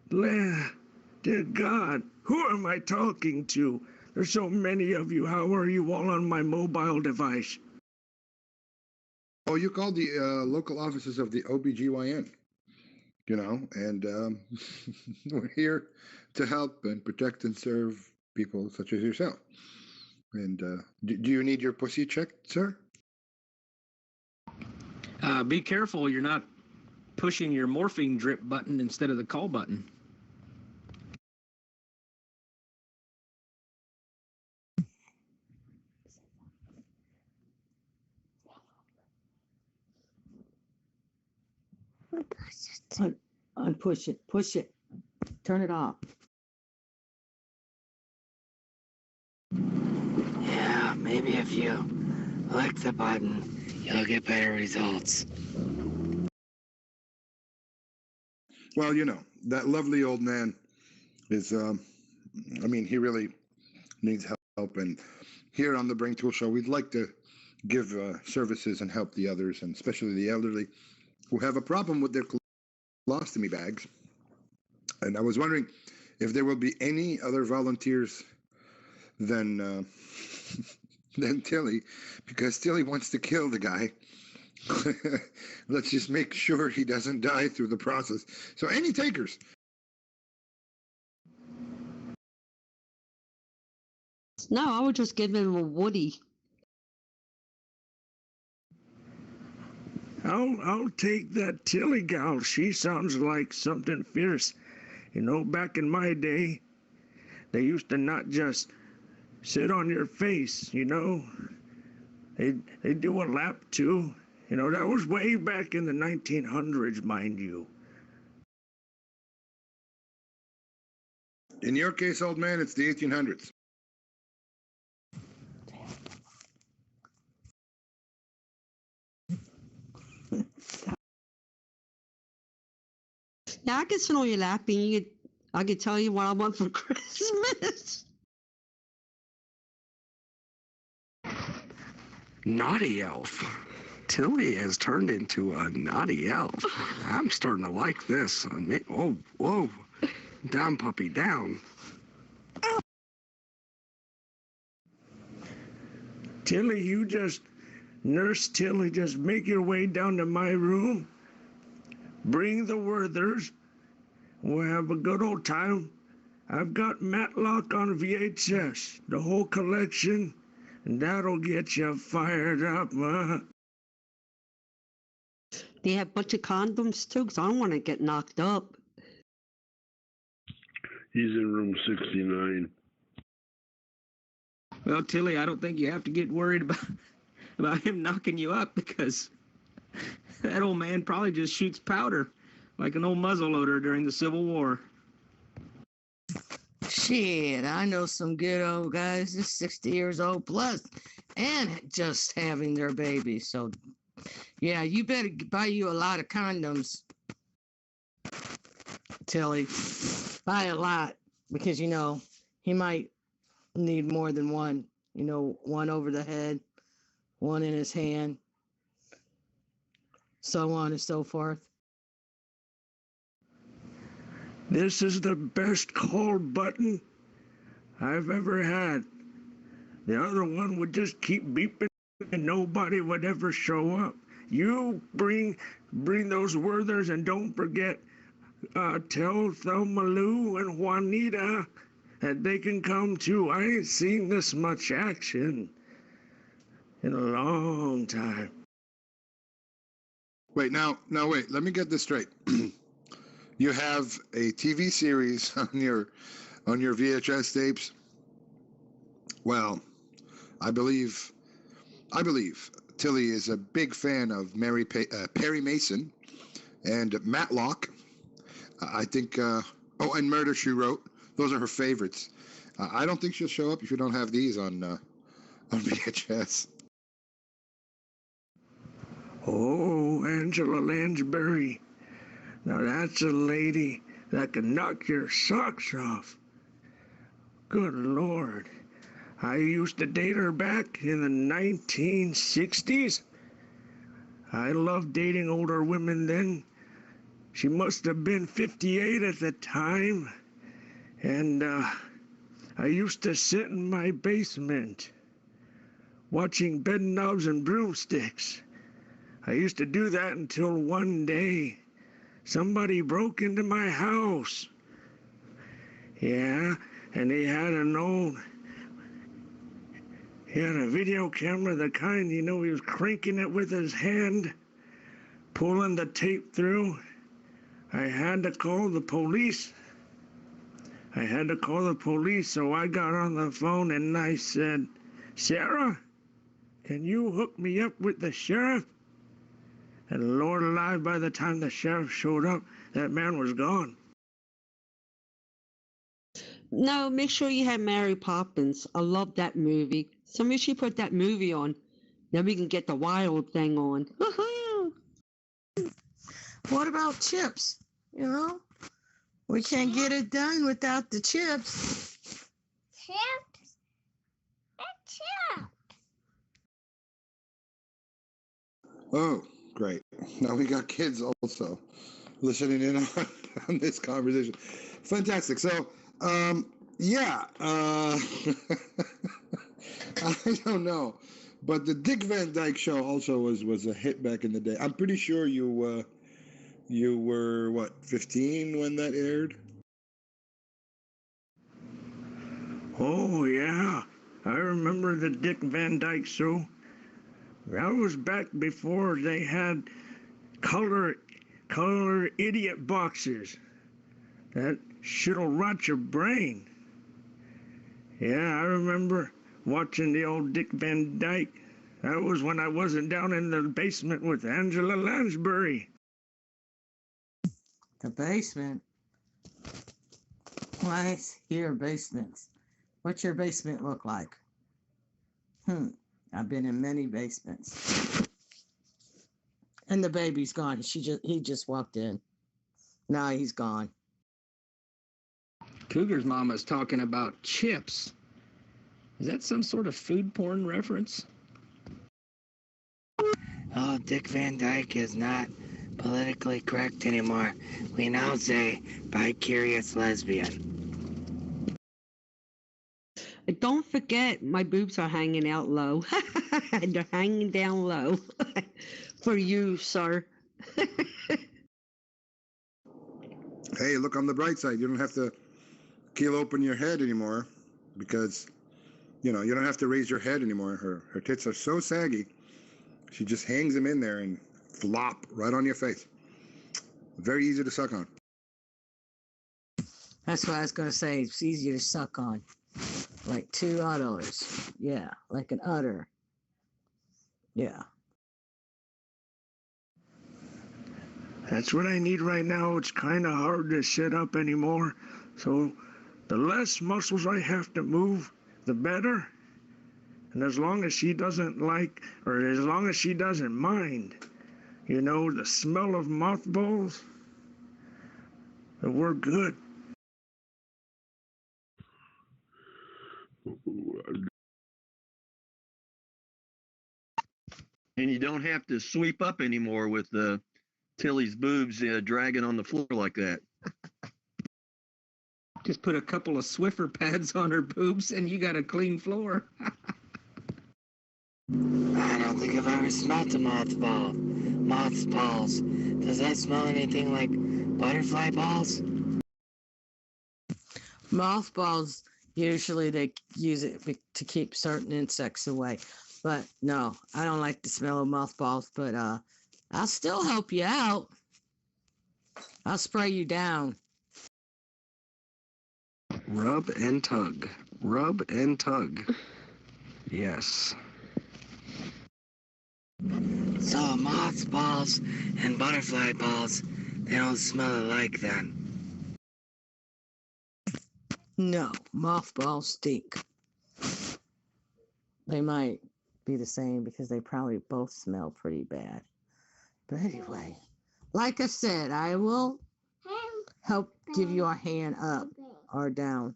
Dear God, who am I talking to? There's so many of you. How are you all on my mobile device? Oh, you called the local offices of the OBGYN, and we're here to help and protect and serve people such as yourself. And do you need your pussy checked, sir? Be careful you're not pushing your morphine drip button instead of the call button. Push it. Turn it off. Yeah, maybe if you lick the button, you'll get better results. Well, that lovely old man is, he really needs help. And here on the Brain Tool Show, we'd like to give services and help the others, and especially the elderly who have a problem with their colostomy bags. And I was wondering if there will be any other volunteers than Tilly, because Tilly wants to kill the guy. Let's just make sure he doesn't die through the process. So any takers? No, I would just give him a Woody. I'll take that Tilly gal. She sounds like something fierce. Back in my day, they used to not just sit on your face, They do a lap too. That was way back in the 1900s, mind you. In your case, old man, it's the 1800s. Yeah, I can sit on your lap and I can tell you what I want for Christmas. Naughty elf. Tilly has turned into a naughty elf. I'm starting to like this. Whoa. Down, puppy, down. Tilly, Nurse Tilly, just make your way down to my room. Bring the Werthers. We'll have a good old time. I've got Matlock on VHS, the whole collection, and that'll get you fired up, huh? They have a bunch of condoms too, because I don't want to get knocked up. He's in room 69. Well, Tilly, I don't think you have to get worried about him knocking you up, because that old man probably just shoots powder like an old muzzleloader during the Civil War. Shit, I know some good old guys that's 60 years old plus and just having their baby. So, yeah, you better buy you a lot of condoms, Tilly. Buy a lot, because, he might need more than one. One over the head, one in his hand, so on and so forth. This is the best call button I've ever had. The other one would just keep beeping and nobody would ever show up. You bring those Werthers, and don't forget, tell Thelma Lou and Juanita that they can come too. I ain't seen this much action in a long time. Wait, wait, let me get this straight. You have a TV series on your VHS tapes. Well, I believe Tilly is a big fan of Perry Mason and Matlock. I think. Oh, and Murder She Wrote. Those are her favorites. I don't think she'll show up if you don't have these on VHS. Oh, Angela Lansbury. Now that's a lady that can knock your socks off. Good Lord. I used to date her back in the 1960s. I loved dating older women then. She must have been 58 at the time. And I used to sit in my basement watching Bedknobs and Broomsticks. I used to do that until one day somebody broke into my house. Yeah, and he had he had a video camera, the kind, he was cranking it with his hand, pulling the tape through. I had to call the police. So I got on the phone and I said, Sarah, can you hook me up with the sheriff? And Lord alive, by the time the sheriff showed up, that man was gone. No, make sure you have Mary Poppins. I love that movie. Somebody should put that movie on. Then we can get the wild thing on. Woohoo! What about chips? We can't get it done without the chips. Chips? It's chips. Oh, great. Now we got kids also listening in on this conversation. Fantastic. So, yeah, I don't know. But the Dick Van Dyke Show also was a hit back in the day. I'm pretty sure you were, what, 15 when that aired? Oh, yeah. I remember the Dick Van Dyke Show. That was back before they had color idiot boxes. That shit'll rot your brain. Yeah, I remember watching the old Dick Van Dyke. That was when I wasn't down in the basement with Angela Lansbury. The basement? Why here basements? What's your basement look like? I've been in many basements. And the baby's gone. He just walked in. Now he's gone. Cougar's mama's talking about chips. Is that some sort of food porn reference? Oh, Dick Van Dyke is not politically correct anymore. We now say bi-curious lesbian. Don't forget, my boobs are hanging out low. They're hanging down low. For you, sir. Hey, look on the bright side. You don't have to keel open your head anymore because, you don't have to raise your head anymore. Her tits are so saggy. She just hangs them in there and flop right on your face. Very easy to suck on. That's what I was going to say. It's easier to suck on. Like two udders. Yeah, like an udder. Yeah. That's what I need right now. It's kind of hard to sit up anymore. So the less muscles I have to move, the better. And as long as she doesn't as long as she doesn't mind, the smell of mothballs, we're good. And you don't have to sweep up anymore with Tilly's boobs dragging on the floor like that. Just put a couple of Swiffer pads on her boobs and you got a clean floor. I don't think I've ever smelled a mothball. Mothballs. Does that smell anything like butterfly balls? Mothballs, usually they use it to keep certain insects away. But no, I don't like the smell of mothballs, but I'll still help you out. I'll spray you down. Rub and tug. Rub and tug. Yes. So mothballs and butterfly balls, they don't smell alike then. No, mothballs stink. They might be the same because they probably both smell pretty bad. But anyway, like I said, I will help give you a hand up or down.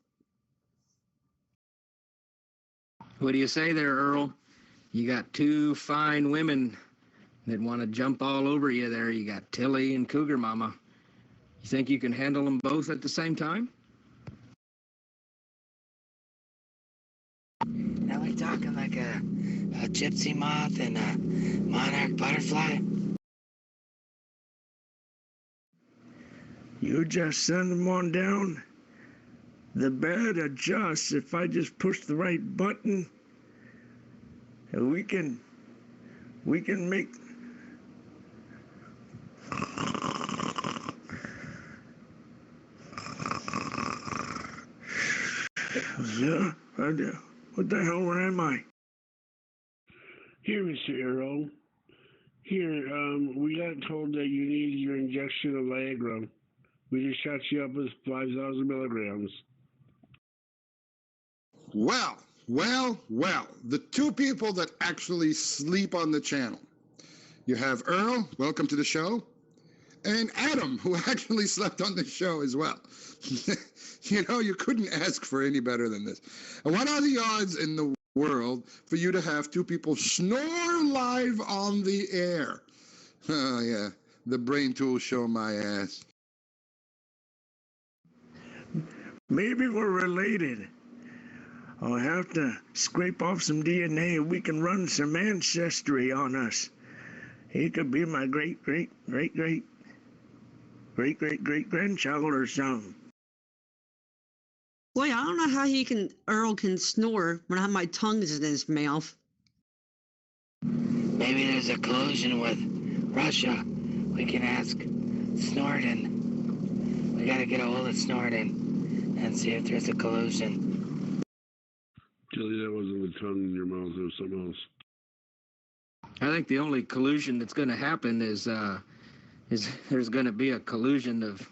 What do you say there, Earl? You got two fine women that want to jump all over you there. You got Tilly and Cougar Mama. You think you can handle them both at the same time? Are we talking like a gypsy moth and a monarch butterfly? You just send them on down. The bed adjusts if I just push the right button. And we can make yeah, what the hell, where am I? Here, Mr. Earl. Here, we got told that you need your injection of Viagra. We just shot you up with 5,000 milligrams. Well, the two people that actually sleep on the channel. You have Earl, welcome to the show, and Adam, who actually slept on the show as well. You know, you couldn't ask for any better than this. And what are the odds in the world for you to have two people snore live on the air? Oh, yeah, the brain tools show my ass. Maybe we're related. I'll have to scrape off some DNA and we can run some ancestry on us. He could be my great-great-great-great-great-great-grandchild or something. Boy, I don't know how Earl can snore when I have my tongue in his mouth. Maybe there's a collusion with Russia. We can ask Snowden. We gotta get a hold of Snowden and see if there's a collusion. Tilly, that wasn't the tongue in your mouth, it was something else. I think the only collusion that's going to happen is there's going to be a collusion of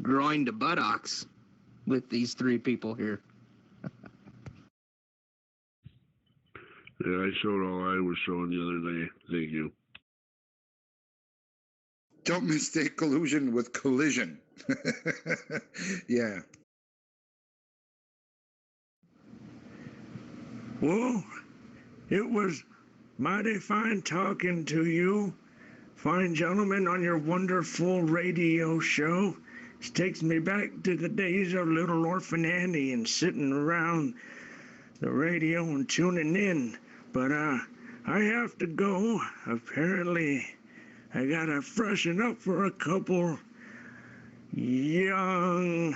groin to buttocks with these three people here. Yeah, I showed all I was showing the other day. Thank you. Don't mistake collusion with collision. Yeah. Well, it was mighty fine talking to you, fine gentlemen, on your wonderful radio show. It takes me back to the days of little Orphan Annie and sitting around the radio and tuning in. But I have to go. Apparently, I gotta freshen up for a couple young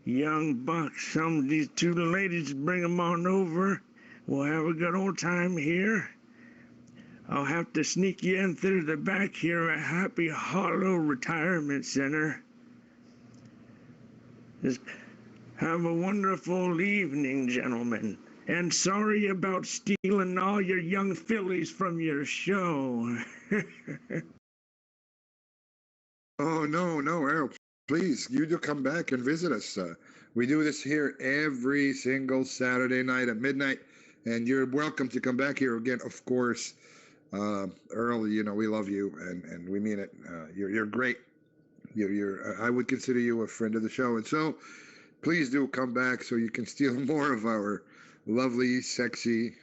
bucks. Some of these two ladies, bring them on over. We'll have a good old time here. I'll have to sneak you in through the back here at Happy Hollow Retirement Center. Just have a wonderful evening, gentlemen. And sorry about stealing all your young fillies from your show. Oh, no, Earl. Please, you do come back and visit us. We do this here every single Saturday night at midnight. And you're welcome to come back here again, of course. Earl, you know, we love you, and we mean it. You're great. I would consider you a friend of the show. And so please do come back so you can steal more of our lovely, sexy,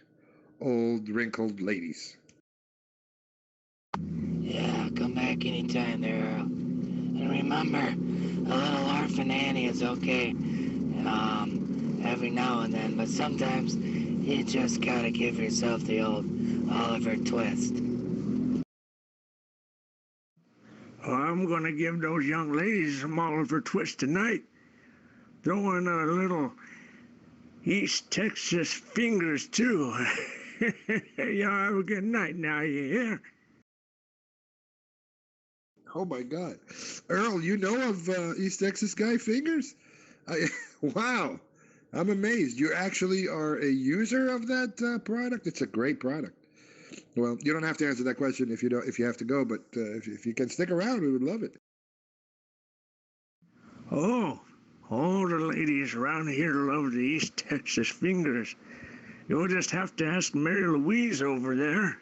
old, wrinkled ladies. Yeah, come back anytime there, Earl. And remember, a little Orphan Annie is okay every now and then, but sometimes you just gotta give yourself the old Oliver Twist. Well, I'm gonna give those young ladies some Oliver Twist tonight. Throw in a little East Texas fingers, too. Y'all have a good night now, you hear? Oh, my God. Earl, you know of East Texas guy fingers? Wow. I'm amazed. You actually are a user of that product? It's a great product. Well, you don't have to answer that question if you have to go, but if you can stick around, we would love it. Oh, all the ladies around here love the East Texas fingers. You'll just have to ask Mary Louise over there.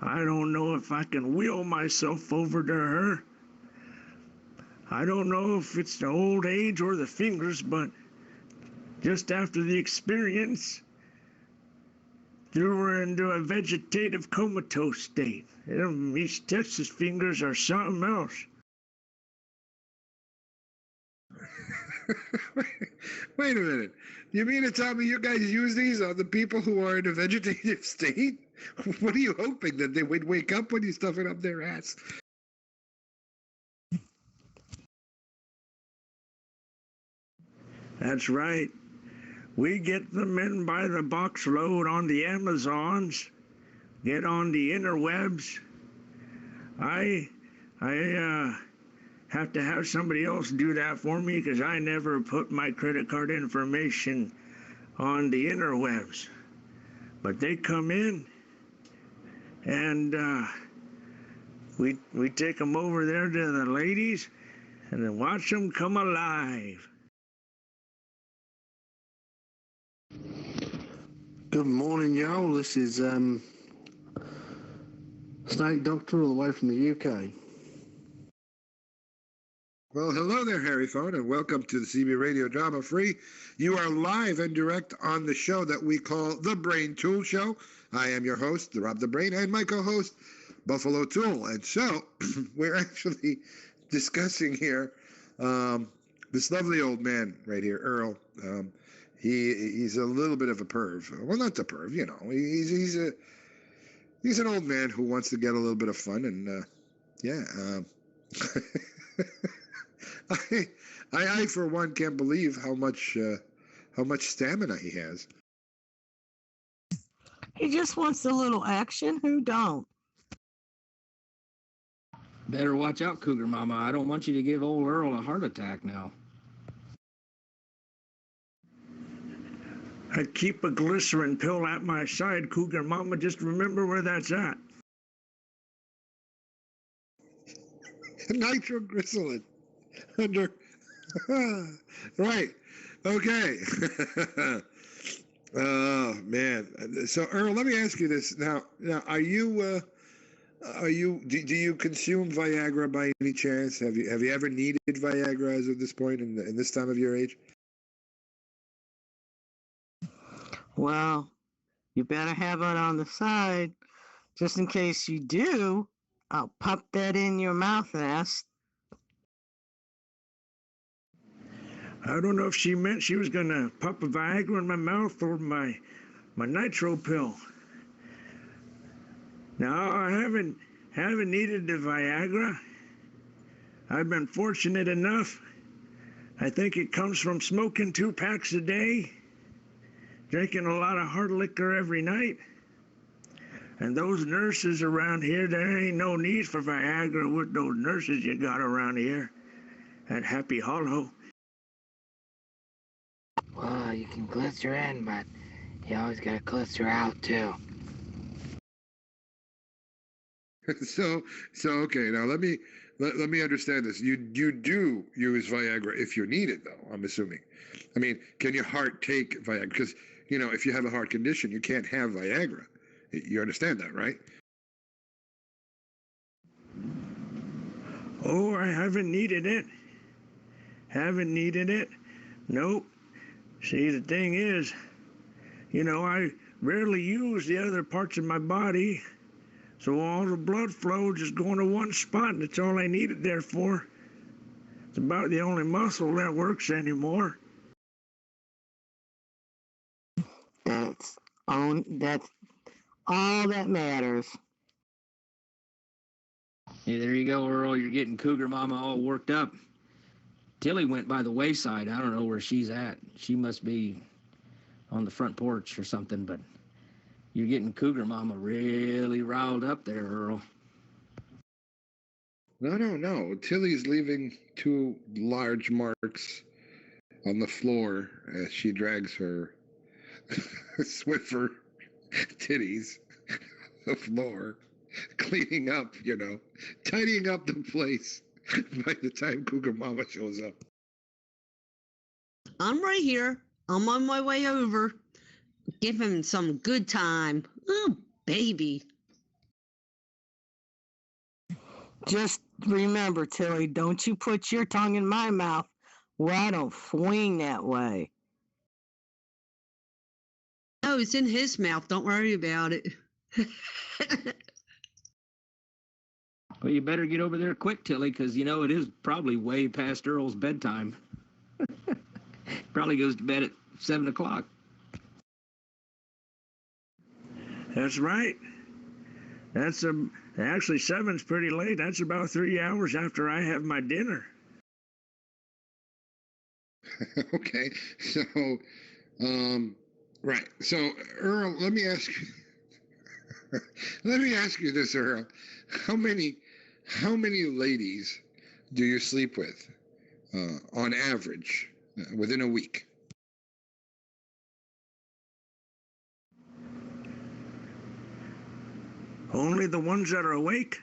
I don't know if I can wheel myself over to her. I don't know if it's the old age or the fingers, but just after the experience, threw her into a vegetative comatose state. Them East Texas fingers are something else. Wait a minute. You mean to tell me you guys use these on the people who are in a vegetative state? What are you hoping, that they would wake up when you stuff it up their ass? That's right. We get them in by the box load on the Amazons, get on the interwebs. I have to have somebody else do that for me because I never put my credit card information on the interwebs. But they come in and we take them over there to the ladies and then watch them come alive. Good morning, y'all. This is Snake Doctor all the way from the UK. Well, hello there, Harry Phone, and welcome to the CB Radio Drama Free. You are live and direct on the show that we call The Brain Tool Show. I am your host, Rob the Brain, and my co-host, Buffalo Tool. And so, we're actually discussing here this lovely old man right here, Earl. He's a little bit of a perv. Well, not the perv, you know. He's an old man who wants to get a little bit of fun, and I for one can't believe how much stamina he has. He just wants a little action. Who don't? Better watch out, Cougar Mama. I don't want you to give old Earl a heart attack now. I keep a glycerin pill at my side, Cougar Mama. Just remember where that's at. Nitroglycerin. Under. Right. Okay. Oh man. So Earl, let me ask you this now. Are you do you consume Viagra by any chance? Have you ever needed Viagra as of this point in this time of your age? Well, you better have it on the side. Just in case you do, I'll pop that in your mouth ass. I don't know if she meant she was going to pop a Viagra in my mouth or my nitro pill. Now, I haven't needed the Viagra. I've been fortunate enough. I think it comes from smoking 2 packs a day, drinking a lot of hard liquor every night. And those nurses around here, there ain't no need for Viagra with those nurses you got around here at Happy Hollow. Well, you can glister in, but you always gotta glister out too. So okay. Now let me understand this. You do use Viagra if you need it, though. I'm assuming. I mean, can your heart take Viagra? Because if you have a heart condition, you can't have Viagra. You understand that, right? Oh, I haven't needed it. Haven't needed it. Nope. See, the thing is, I rarely use the other parts of my body, so all the blood flow just going to one spot, and that's all I need it there for. It's about the only muscle that works anymore. That's all that matters. Hey, there you go, Earl. You're getting Cougar Mama all worked up. Tilly went by the wayside. I don't know where she's at. She must be on the front porch or something, but you're getting Cougar Mama really riled up there, Earl. No. Tilly's leaving 2 large marks on the floor as she drags her Swiffer titties the floor, cleaning up, tidying up the place by the time Cougar Mama shows up. I'm right here. I'm on my way over. Give him some good time. Oh, baby. Just remember, Tilly, don't you put your tongue in my mouth. Well, I don't swing that way. Oh, it's in his mouth. Don't worry about it. Well, you better get over there quick, Tilly, because you know it is probably way past Earl's bedtime. Probably goes to bed at 7 o'clock. That's right. That's actually 7's pretty late. That's about 3 hours after I have my dinner. Okay, so, right. So, Earl, let me ask you this, Earl. How many ladies do you sleep with, on average, within a week? Only the ones that are awake.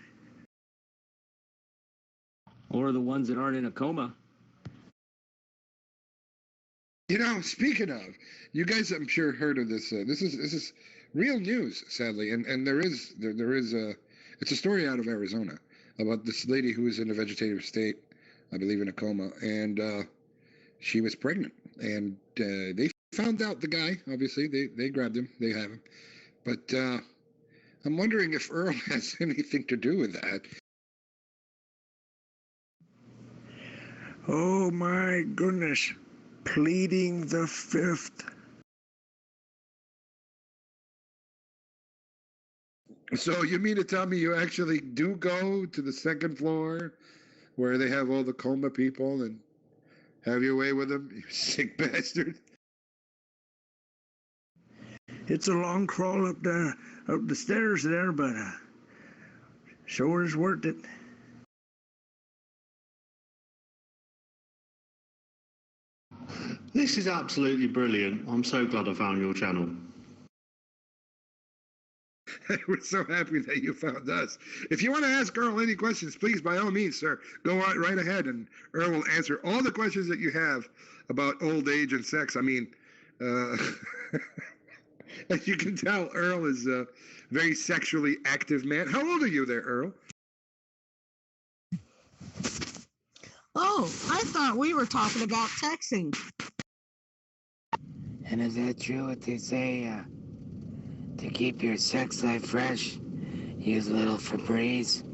Or the ones that aren't in a coma. You know, speaking of, you guys, I'm sure heard of this. This is real news, sadly, and there is it's a story out of Arizona about this lady who was in a vegetative state, I believe in a coma, and she was pregnant, and they found out the guy. Obviously, they grabbed him, they have him, but I'm wondering if Earl has anything to do with that. Oh my goodness. Pleading the fifth. So you mean to tell me you actually do go to the second floor where they have all the coma people and have your way with them, you sick bastard? It's a long crawl up the stairs there, but sure is worth it. This is absolutely brilliant. I'm so glad I found your channel. We're so happy that you found us. If you want to ask Earl any questions, please, by all means, sir, go right ahead, and Earl will answer all the questions that you have about old age and sex. I mean, as you can tell, Earl is a very sexually active man. How old are you there, Earl? Oh, I thought we were talking about texting. And is that true what they say, to keep your sex life fresh, use a little Febreze?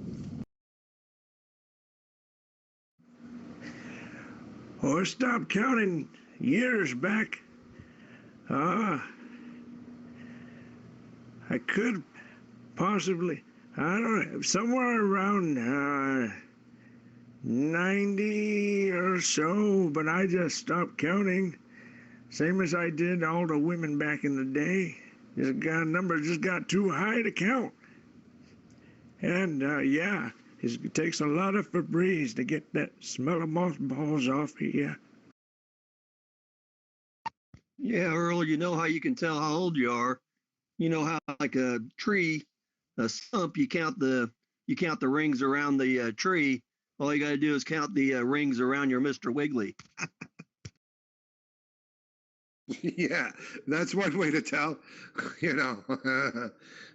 Oh, I stopped counting years back. I could possibly, I don't know, somewhere around 90 or so, but I just stopped counting. Same as I did all the women back in the day. Numbers just got too high to count. And yeah, it takes a lot of Febreze to get that smell of mothballs off of you. Yeah, Earl, you know how you can tell how old you are. You know how, like a tree, a stump, you count the rings around the tree. All you got to do is count the rings around your Mr. Wiggly. Yeah, that's one way to tell, you know.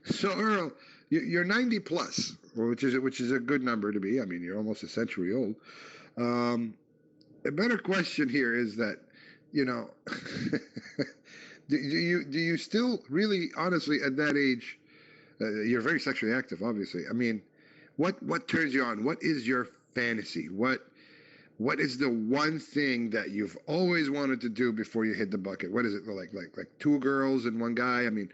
So Earl, you're 90 plus, which is a good number to be. I mean, you're almost a century old. A better question here is that, you know, do you still really, honestly, at that age, you're very sexually active, obviously. I mean, what turns you on? What is your fantasy? What is the one thing that you've always wanted to do before you hit the bucket? What is it, like two girls and one guy? I mean,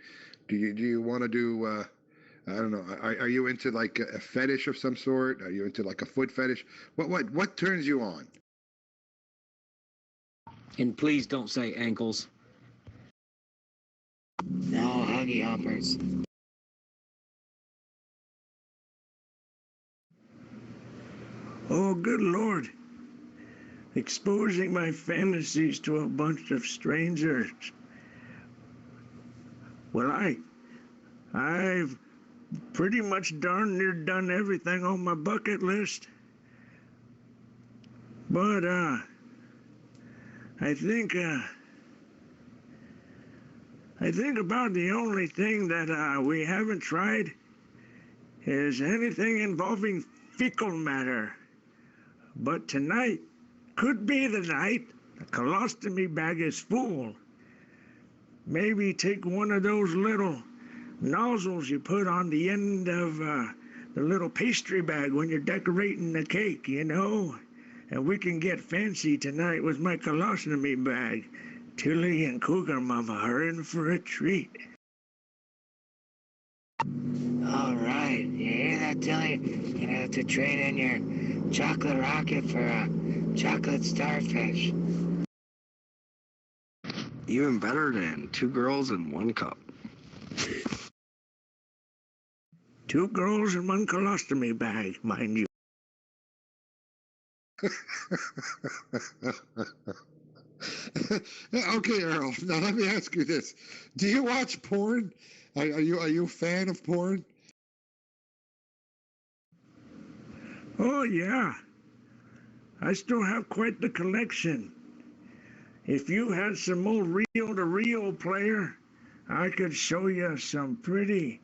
do you want to do? I don't know. Are you into like a fetish of some sort? Are you into like a foot fetish? What turns you on? And please don't say ankles. No, huggy hoppers. Oh, good Lord. Exposing my fantasies to a bunch of strangers. Well, I've pretty much darn near done everything on my bucket list. But I think about the only thing that we haven't tried is anything involving fecal matter. But tonight could be the night the colostomy bag is full. Maybe take one of those little nozzles you put on the end of the little pastry bag when you're decorating the cake, you know? And we can get fancy tonight with my colostomy bag. Tilly and Cougar Mama are in for a treat. All right, you hear that, Tilly? You're gonna have to trade in your chocolate rocket for a chocolate starfish. Even better than 2 girls in 1 cup. 2 girls and 1 colostomy bag, mind you. Okay, Earl. Now let me ask you this: do you watch porn? Are you a fan of porn? Oh yeah, I still have quite the collection. If you had some old reel-to-reel player, I could show you some pretty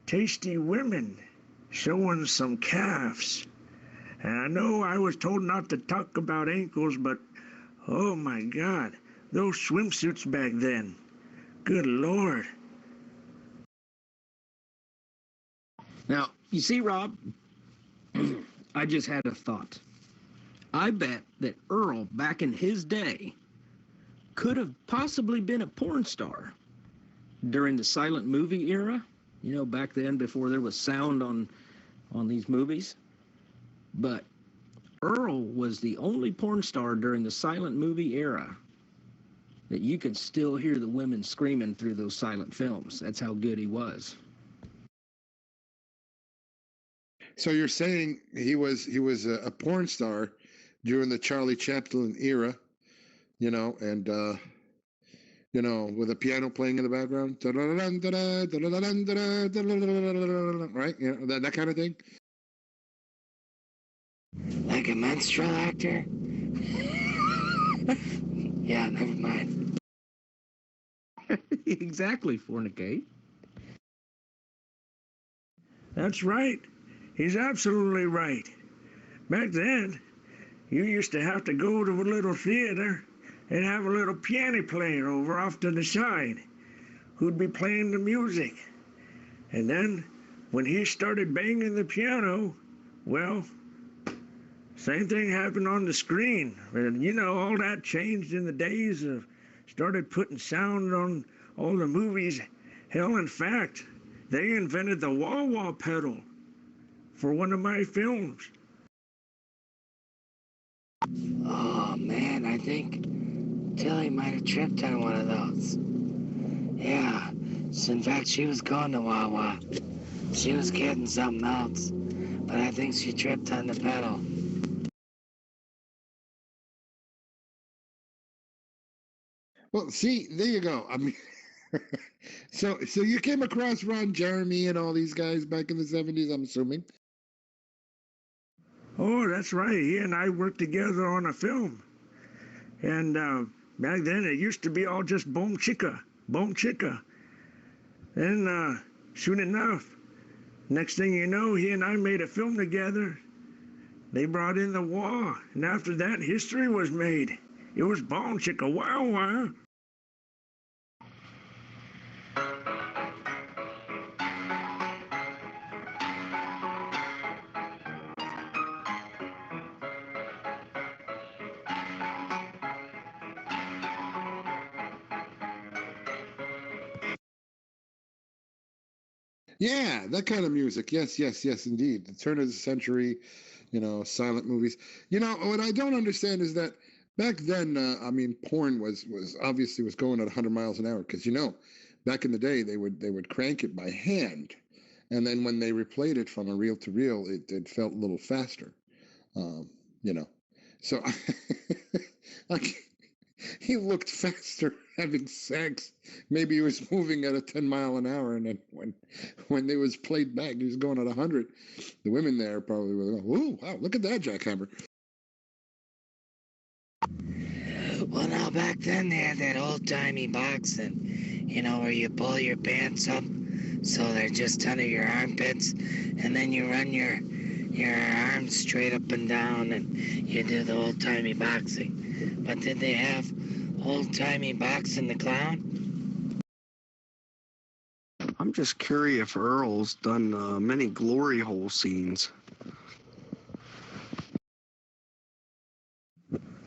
tasty women showing some calves. And I know I was told not to talk about ankles, but oh my God, those swimsuits back then. Good Lord. Now, you see, Rob, I just had a thought. I bet that Earl, back in his day, could have possibly been a porn star during the silent movie era. You know, back then before there was sound on these movies. But Earl was the only porn star during the silent movie era that you could still hear the women screaming through those silent films. That's how good he was. So you're saying he was a porn star during the Charlie Chaplin era, you know, and you know, with a piano playing in the background, right? You know, that kind of thing. Like a minstrel actor? Yeah, never mind. Exactly, Fornicate. That's right. He's absolutely right. Back then, you used to have to go to a little theater and have a little piano player over off to the side who'd be playing the music. And then, when he started banging the piano, well, same thing happened on the screen. And, you know, all that changed in the days of started putting sound on all the movies. Hell, in fact, they invented the wah-wah pedal for one of my films. Oh man, I think Tilly might have tripped on one of those. Yeah, so in fact she was going to Wawa. She was getting something else, but I think she tripped on the pedal. Well, see, there you go. I mean, so you came across Ron Jeremy and all these guys back in the 70s, I'm assuming. Oh, that's right. He and I worked together on a film. And back then it used to be all just boom chica. Then soon enough, next thing you know, he and I made a film together. They brought in the wah, and after that, history was made. It was boom chicka wow wow. Yeah, that kind of music. Yes, indeed. The turn of the century, you know, silent movies. You know, what I don't understand is that back then, I mean, porn was obviously was going at 100 miles an hour because, you know, back in the day they would crank it by hand, and then when they replayed it from a reel to reel, it felt a little faster. You know, so like he looked faster having sex. Maybe he was moving at a 10 mile an hour, and then when they was played back, he was going at 100. The women there probably were like, "Oh, wow, look at that jackhammer." back then they had that old-timey boxing, where you pull your pants up so they're just under your armpits, and then you run your arms straight up and down, and you do the old-timey boxing. But did they have old-timey boxing the clown? I'm just curious if Earl's done many glory hole scenes.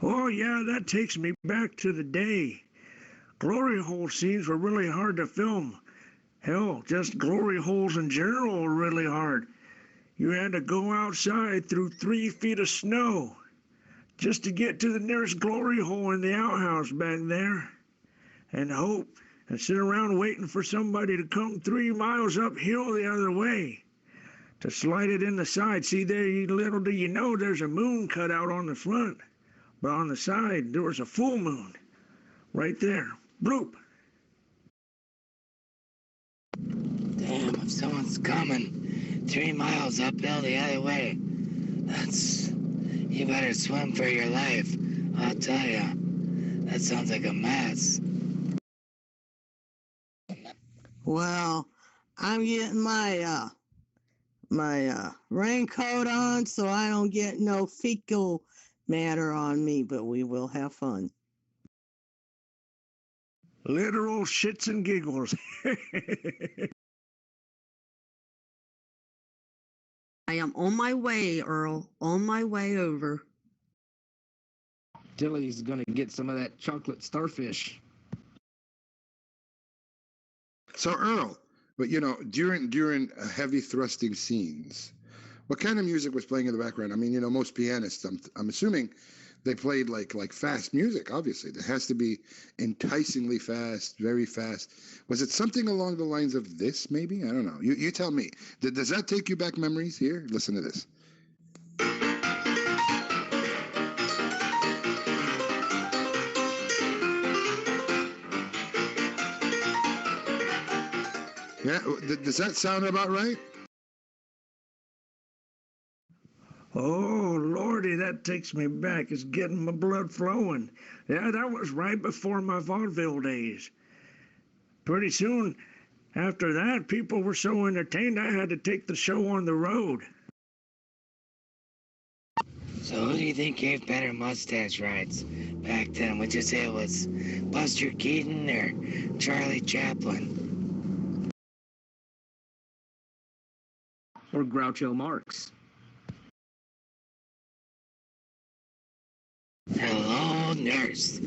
Oh, yeah, that takes me back to the day. Glory hole scenes were really hard to film. Hell, just glory holes in general were really hard. You had to go outside through 3 feet of snow just to get to the nearest glory hole in the outhouse back there, and hope and sit around waiting for somebody to come 3 miles uphill the other way to slide it in the side. See, there, little do you know, there's a moon cut out on the front. But on the side, there was a full moon. Right there. Bloop. Damn, if someone's coming 3 miles uphill the other way, you better swim for your life. I'll tell ya. That sounds like a mess. Well, I'm getting my raincoat on so I don't get no fecal matter on me, but we will have fun. Literal shits and giggles. I am on my way, Earl. On my way over. Tilly's gonna get some of that chocolate starfish. So Earl, but during heavy thrusting scenes, what kind of music was playing in the background? I mean, most pianists, I'm assuming they played like fast music, obviously. It has to be enticingly fast, very fast. Was it something along the lines of this, maybe? I don't know. You tell me. Does that take you back memories? Here, listen to this. Yeah, does that sound about right? Oh, Lordy, that takes me back. It's getting my blood flowing. Yeah, that was right before my vaudeville days. Pretty soon after that, people were so entertained I had to take the show on the road. So who do you think gave better mustache rides back then? Would you say it was Buster Keaton or Charlie Chaplin? Or Groucho Marx? Hello, nurse.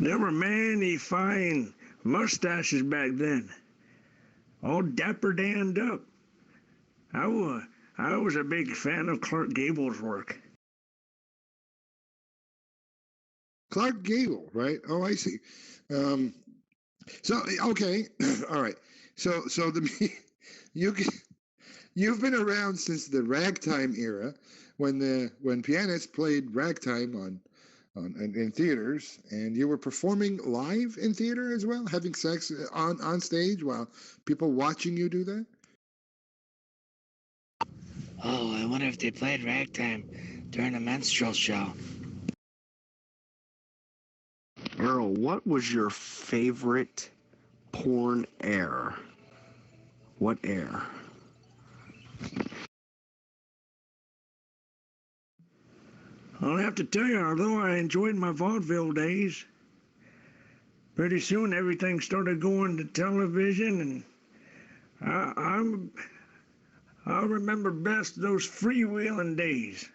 There were many fine mustaches back then, all dapper danned up. I was a big fan of Clark Gable's work. Clark Gable, right? Oh, I see. So okay, all right. So you've been around since the ragtime era, when pianists played ragtime in theaters, and you were performing live in theater as well, having sex on stage while people watching you do that. Oh, I wonder if they played ragtime during a minstrel show. Earl, what was your favorite porn air? What air? I'll have to tell you, although I enjoyed my vaudeville days, pretty soon everything started going to television, and I remember best those freewheeling days.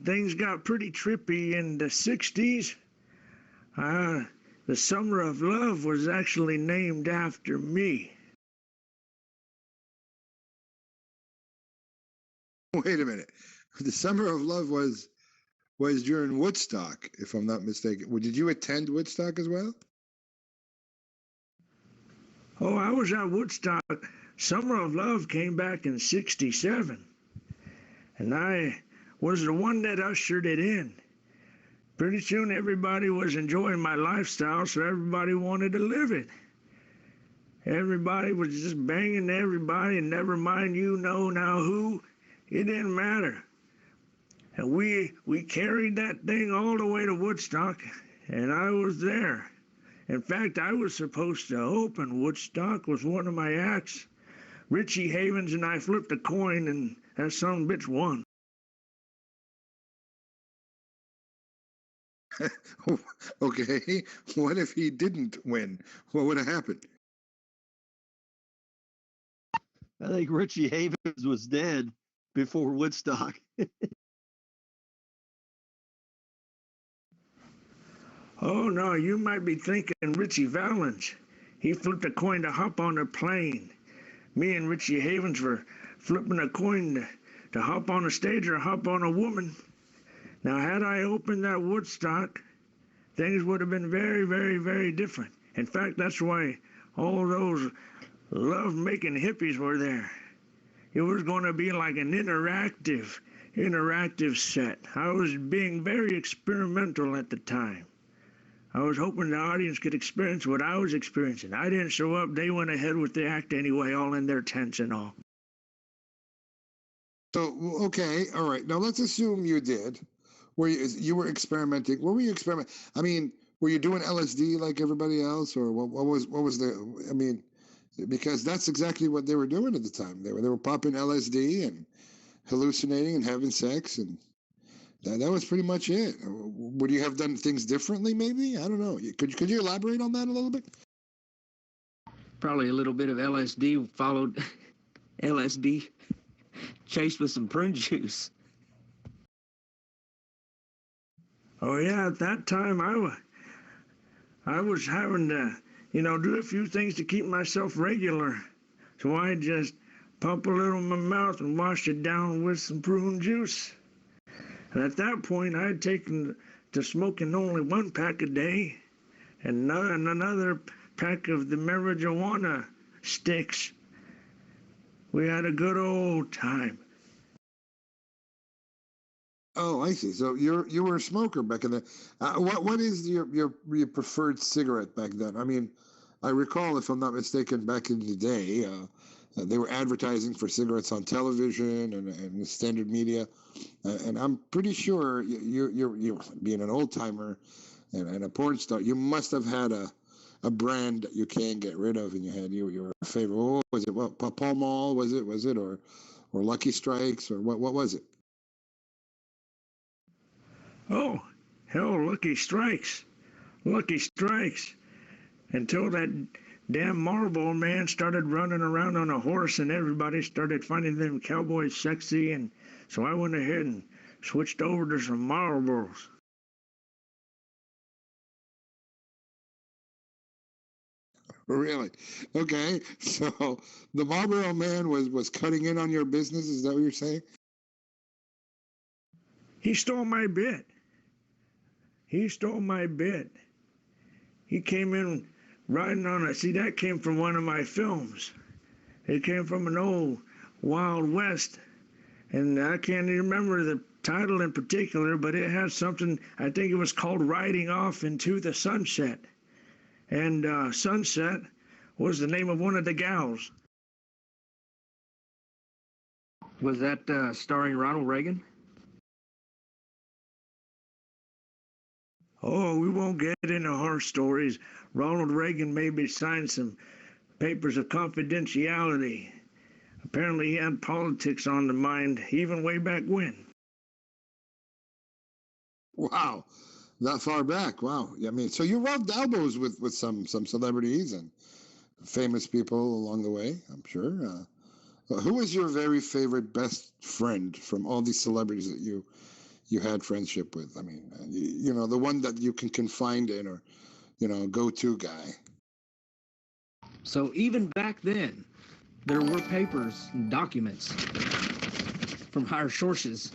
Things got pretty trippy in the 60s. The Summer of Love was actually named after me. Wait a minute. The Summer of Love was during Woodstock, if I'm not mistaken. Did you attend Woodstock as well? Oh, I was at Woodstock. Summer of Love came back in '67, and I was the one that ushered it in. Pretty soon everybody was enjoying my lifestyle, so everybody wanted to live it. Everybody was just banging everybody, and never mind you know now who. It didn't matter. And we carried that thing all the way to Woodstock, and I was there. In fact, I was supposed to open Woodstock with one of my acts. Richie Havens and I flipped a coin, and that son of a bitch won. Okay, what if he didn't win? What would have happened? I think Richie Havens was dead before Woodstock. Oh, no, you might be thinking Richie Valens. He flipped a coin to hop on a plane. Me and Richie Havens were flipping a coin to hop on a stage or hop on a woman. Now, had I opened that Woodstock, things would have been very, very, very different. In fact, that's why all those love-making hippies were there. It was going to be like an interactive set. I was being very experimental at the time. I was hoping the audience could experience what I was experiencing. I didn't show up. They went ahead with the act anyway, all in their tents and all. So, okay, all right. Now let's assume you did. You were experimenting? What were you experimenting? I mean, were you doing LSD like everybody else, or what was the? I mean, because that's exactly what they were doing at the time. They were popping LSD and hallucinating and having sex, and that was pretty much it. Would you have done things differently? Maybe, I don't know. Could you elaborate on that a little bit? Probably a little bit of LSD followed LSD chased with some prune juice. Oh yeah, at that time I was having to, do a few things to keep myself regular. So I just pump a little in my mouth and wash it down with some prune juice. And at that point, I had taken to smoking only 1 pack a day and another pack of the marijuana sticks. We had a good old time. Oh, I see. So you were a smoker back in the. What is your preferred cigarette back then? I mean, I recall, if I'm not mistaken, back in the day, they were advertising for cigarettes on television and the standard media, and I'm pretty sure you being an old timer and a porn star, you must have had a brand that you can't get rid of in your head. Your favorite. What was it? What Pall Mall was it or Lucky Strikes, or what was it? Oh, hell, Lucky Strikes. Lucky Strikes. Until that damn Marlboro man started running around on a horse and everybody started finding them cowboys sexy, and so I went ahead and switched over to some Marlboros. Really? Okay. So the Marlboro man was cutting in on your business. Is that what you're saying? He stole my bit. He stole my bit. He came in riding on it. See, that came from one of my films. It came from an old Wild West. And I can't even remember the title in particular, but it has something, I think it was called Riding Off into the Sunset. And Sunset was the name of one of the gals. Was that starring Ronald Reagan? Oh, we won't get into horror stories. Ronald Reagan maybe signed some papers of confidentiality. Apparently he had politics on the mind, even way back when. Wow, that far back. Wow. I mean, so you rubbed elbows with some celebrities and famous people along the way, I'm sure. Who was your very favorite best friend from all these celebrities that you had friendship with? I mean, the one that you can confide in, or, go-to guy. So even back then, there were papers and documents from higher sources.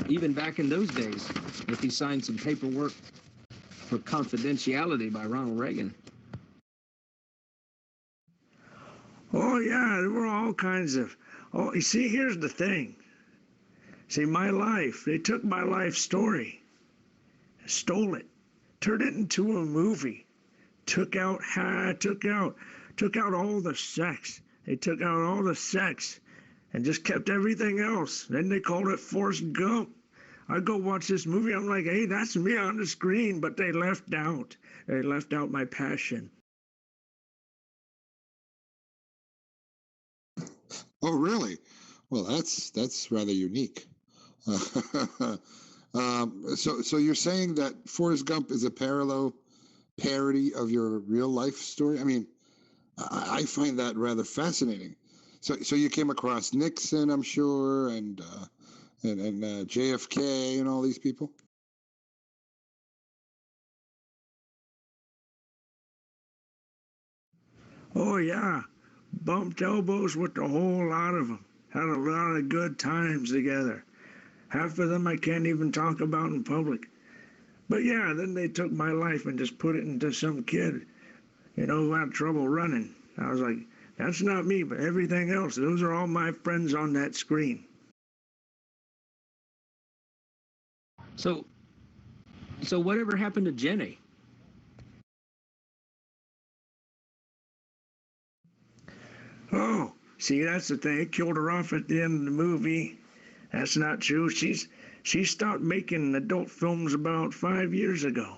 Even back in those days, if he signed some paperwork for confidentiality by Ronald Reagan. Oh, yeah, there were all kinds of... Oh, you see, here's the thing. See, my life, they took my life story, stole it, turned it into a movie, took out took out all the sex. They took out all the sex and just kept everything else. Then they called it Forrest Gump. I go watch this movie, I'm like, hey, that's me on the screen, but they left out my passion. Oh, really? Well, that's rather unique. So you're saying that Forrest Gump is a parody of your real life story? I mean, I find that rather fascinating. So you came across Nixon, I'm sure, and JFK and all these people. Oh yeah, bumped elbows with a whole lot of them. Had a lot of good times together. Half of them I can't even talk about in public. But yeah, then they took my life and just put it into some kid, who had trouble running. I was like, that's not me, but everything else, those are all my friends on that screen. So whatever happened to Jenny? Oh, see, that's the thing. It killed her off at the end of the movie. That's not true. She stopped making adult films about 5 years ago.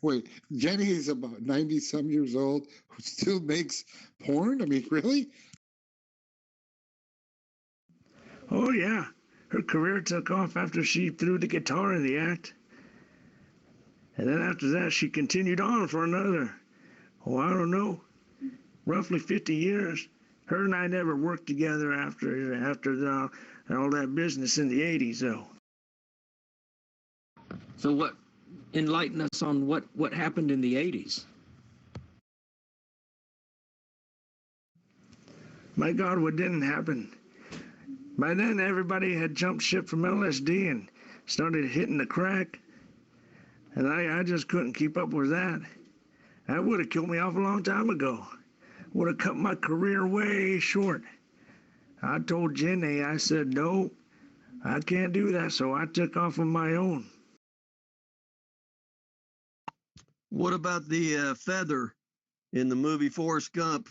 Wait. Jenny is about 90-some years old who still makes porn? I mean, really? Oh, yeah. Her career took off after she threw the guitar in the act. And then after that, she continued on for another, I don't know, roughly 50 years. Her and I never worked together after all that business in the 80s, though. So enlighten us on what happened in the 80s. My God, what didn't happen? By then, everybody had jumped ship from LSD and started hitting the crack. And I just couldn't keep up with that. That would have killed me off a long time ago. Would have cut my career way short. I told Jenny, I said, no, I can't do that, so I took off on my own. What about the feather in the movie Forrest Gump?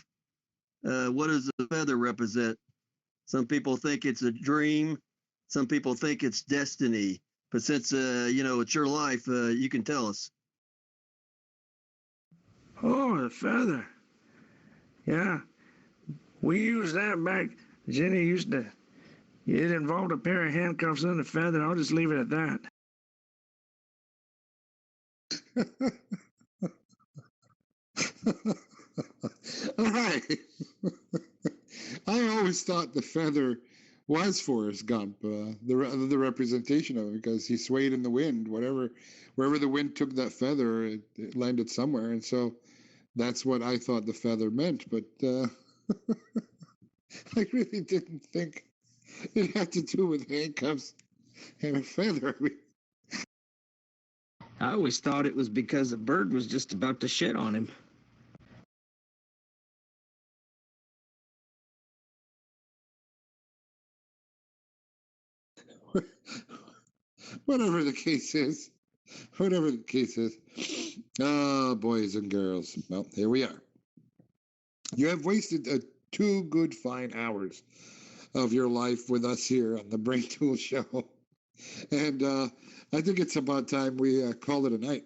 What does the feather represent? Some people think it's a dream. Some people think it's destiny. But since, it's your life, you can tell us. Oh, the feather. Yeah. We used that back. Jenny used to. It involved a pair of handcuffs and a feather. I'll just leave it at that. All right. I always thought the feather was Forrest Gump, the representation of it, because he swayed in the wind. Wherever the wind took that feather, it landed somewhere, and so that's what I thought the feather meant. But I really didn't think it had to do with handcuffs and a feather. I always thought it was because a bird was just about to shit on him. Whatever the case is. Ah, boys and girls. Well, here we are. You have wasted 2 good fine hours of your life with us here on the Brain Tool Show. And I think it's about time we call it a night.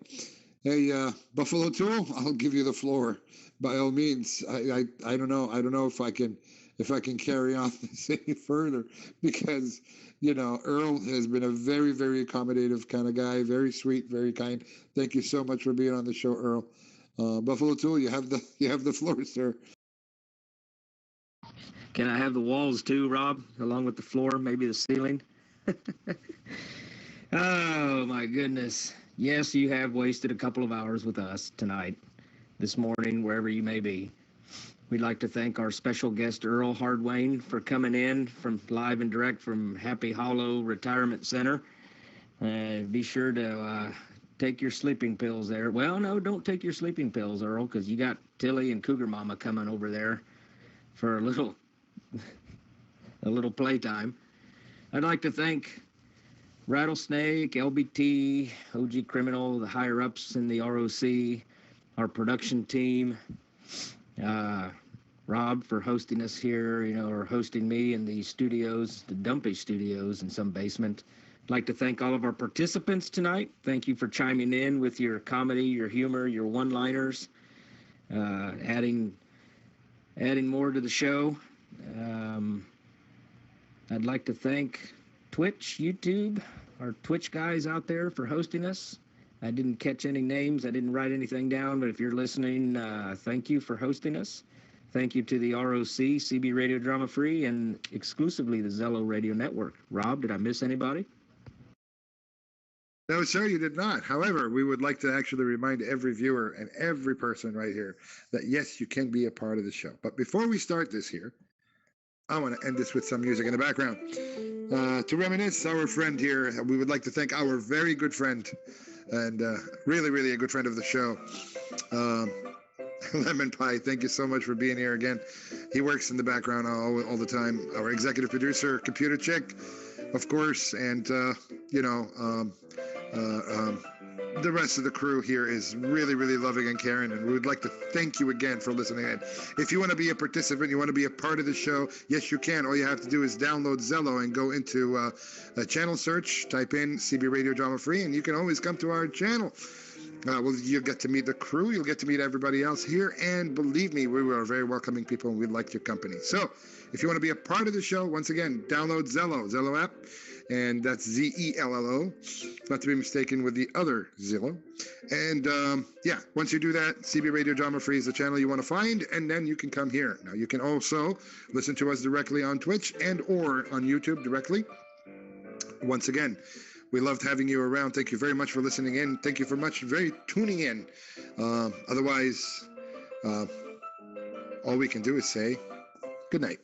Hey, Buffalo Tool, I'll give you the floor. By all means, I don't know. I don't know if I can carry on this any further, because Earl has been a very, very accommodative kind of guy, very sweet, very kind. Thank you so much for being on the show, Earl. Buffalo Tool, you have the floor, sir. Can I have the walls too, Rob, along with the floor, maybe the ceiling? Oh my goodness. Yes, you have wasted a couple of hours with us tonight, this morning, wherever you may be. We'd like to thank our special guest, Earl Hardwayne, for coming in from live and direct from Happy Hollow Retirement Center. Be sure to take your sleeping pills there. Well, no, don't take your sleeping pills, Earl, because you got Tilly and Cougar Mama coming over there for a little playtime. I'd like to thank Rattlesnake, LBT, OG Criminal, the higher ups in the ROC, our production team, Rob for hosting us here, or hosting me in the studios, the Dumpy Studios in some basement. I'd like to thank all of our participants tonight. Thank you for chiming in with your comedy, your humor, your one-liners, adding more to the show. I'd like to thank Twitch, YouTube, our Twitch guys out there for hosting us. I didn't catch any names. I didn't write anything down, but if you're listening, thank you for hosting us. Thank you to the ROC, CB Radio Drama Free, and exclusively the Zello Radio Network. Rob, did I miss anybody? No, sir, you did not. However, we would like to actually remind every viewer and every person right here that, yes, you can be a part of the show. But before we start this here, I want to end this with some music in the background. To reminisce, our friend here, we would like to thank our very good friend and really, really a good friend of the show, Lemon Pie. Thank you so much for being here again. He works in the background all the time. Our executive producer, Computer Chick, of course, and, the rest of the crew here is really, really loving and caring, and we would like to thank you again for listening in. If you want to be a participant, you want to be a part of the show, yes, you can. All you have to do is download Zello and go into a channel search, type in CB Radio Drama Free, and you can always come to our channel. Well, you'll get to meet the crew, you'll get to meet everybody else here, and believe me, we are very welcoming people, and we like your company. So, if you want to be a part of the show, once again, download Zello app, and that's Zello, not to be mistaken with the other Zillow. And once you do that, CB Radio Drama Free is the channel you want to find, and then you can come here. Now, you can also listen to us directly on Twitch and or on YouTube directly. Once again, we loved having you around. Thank you very much for listening in. Thank you for tuning in. Otherwise, all we can do is say good night.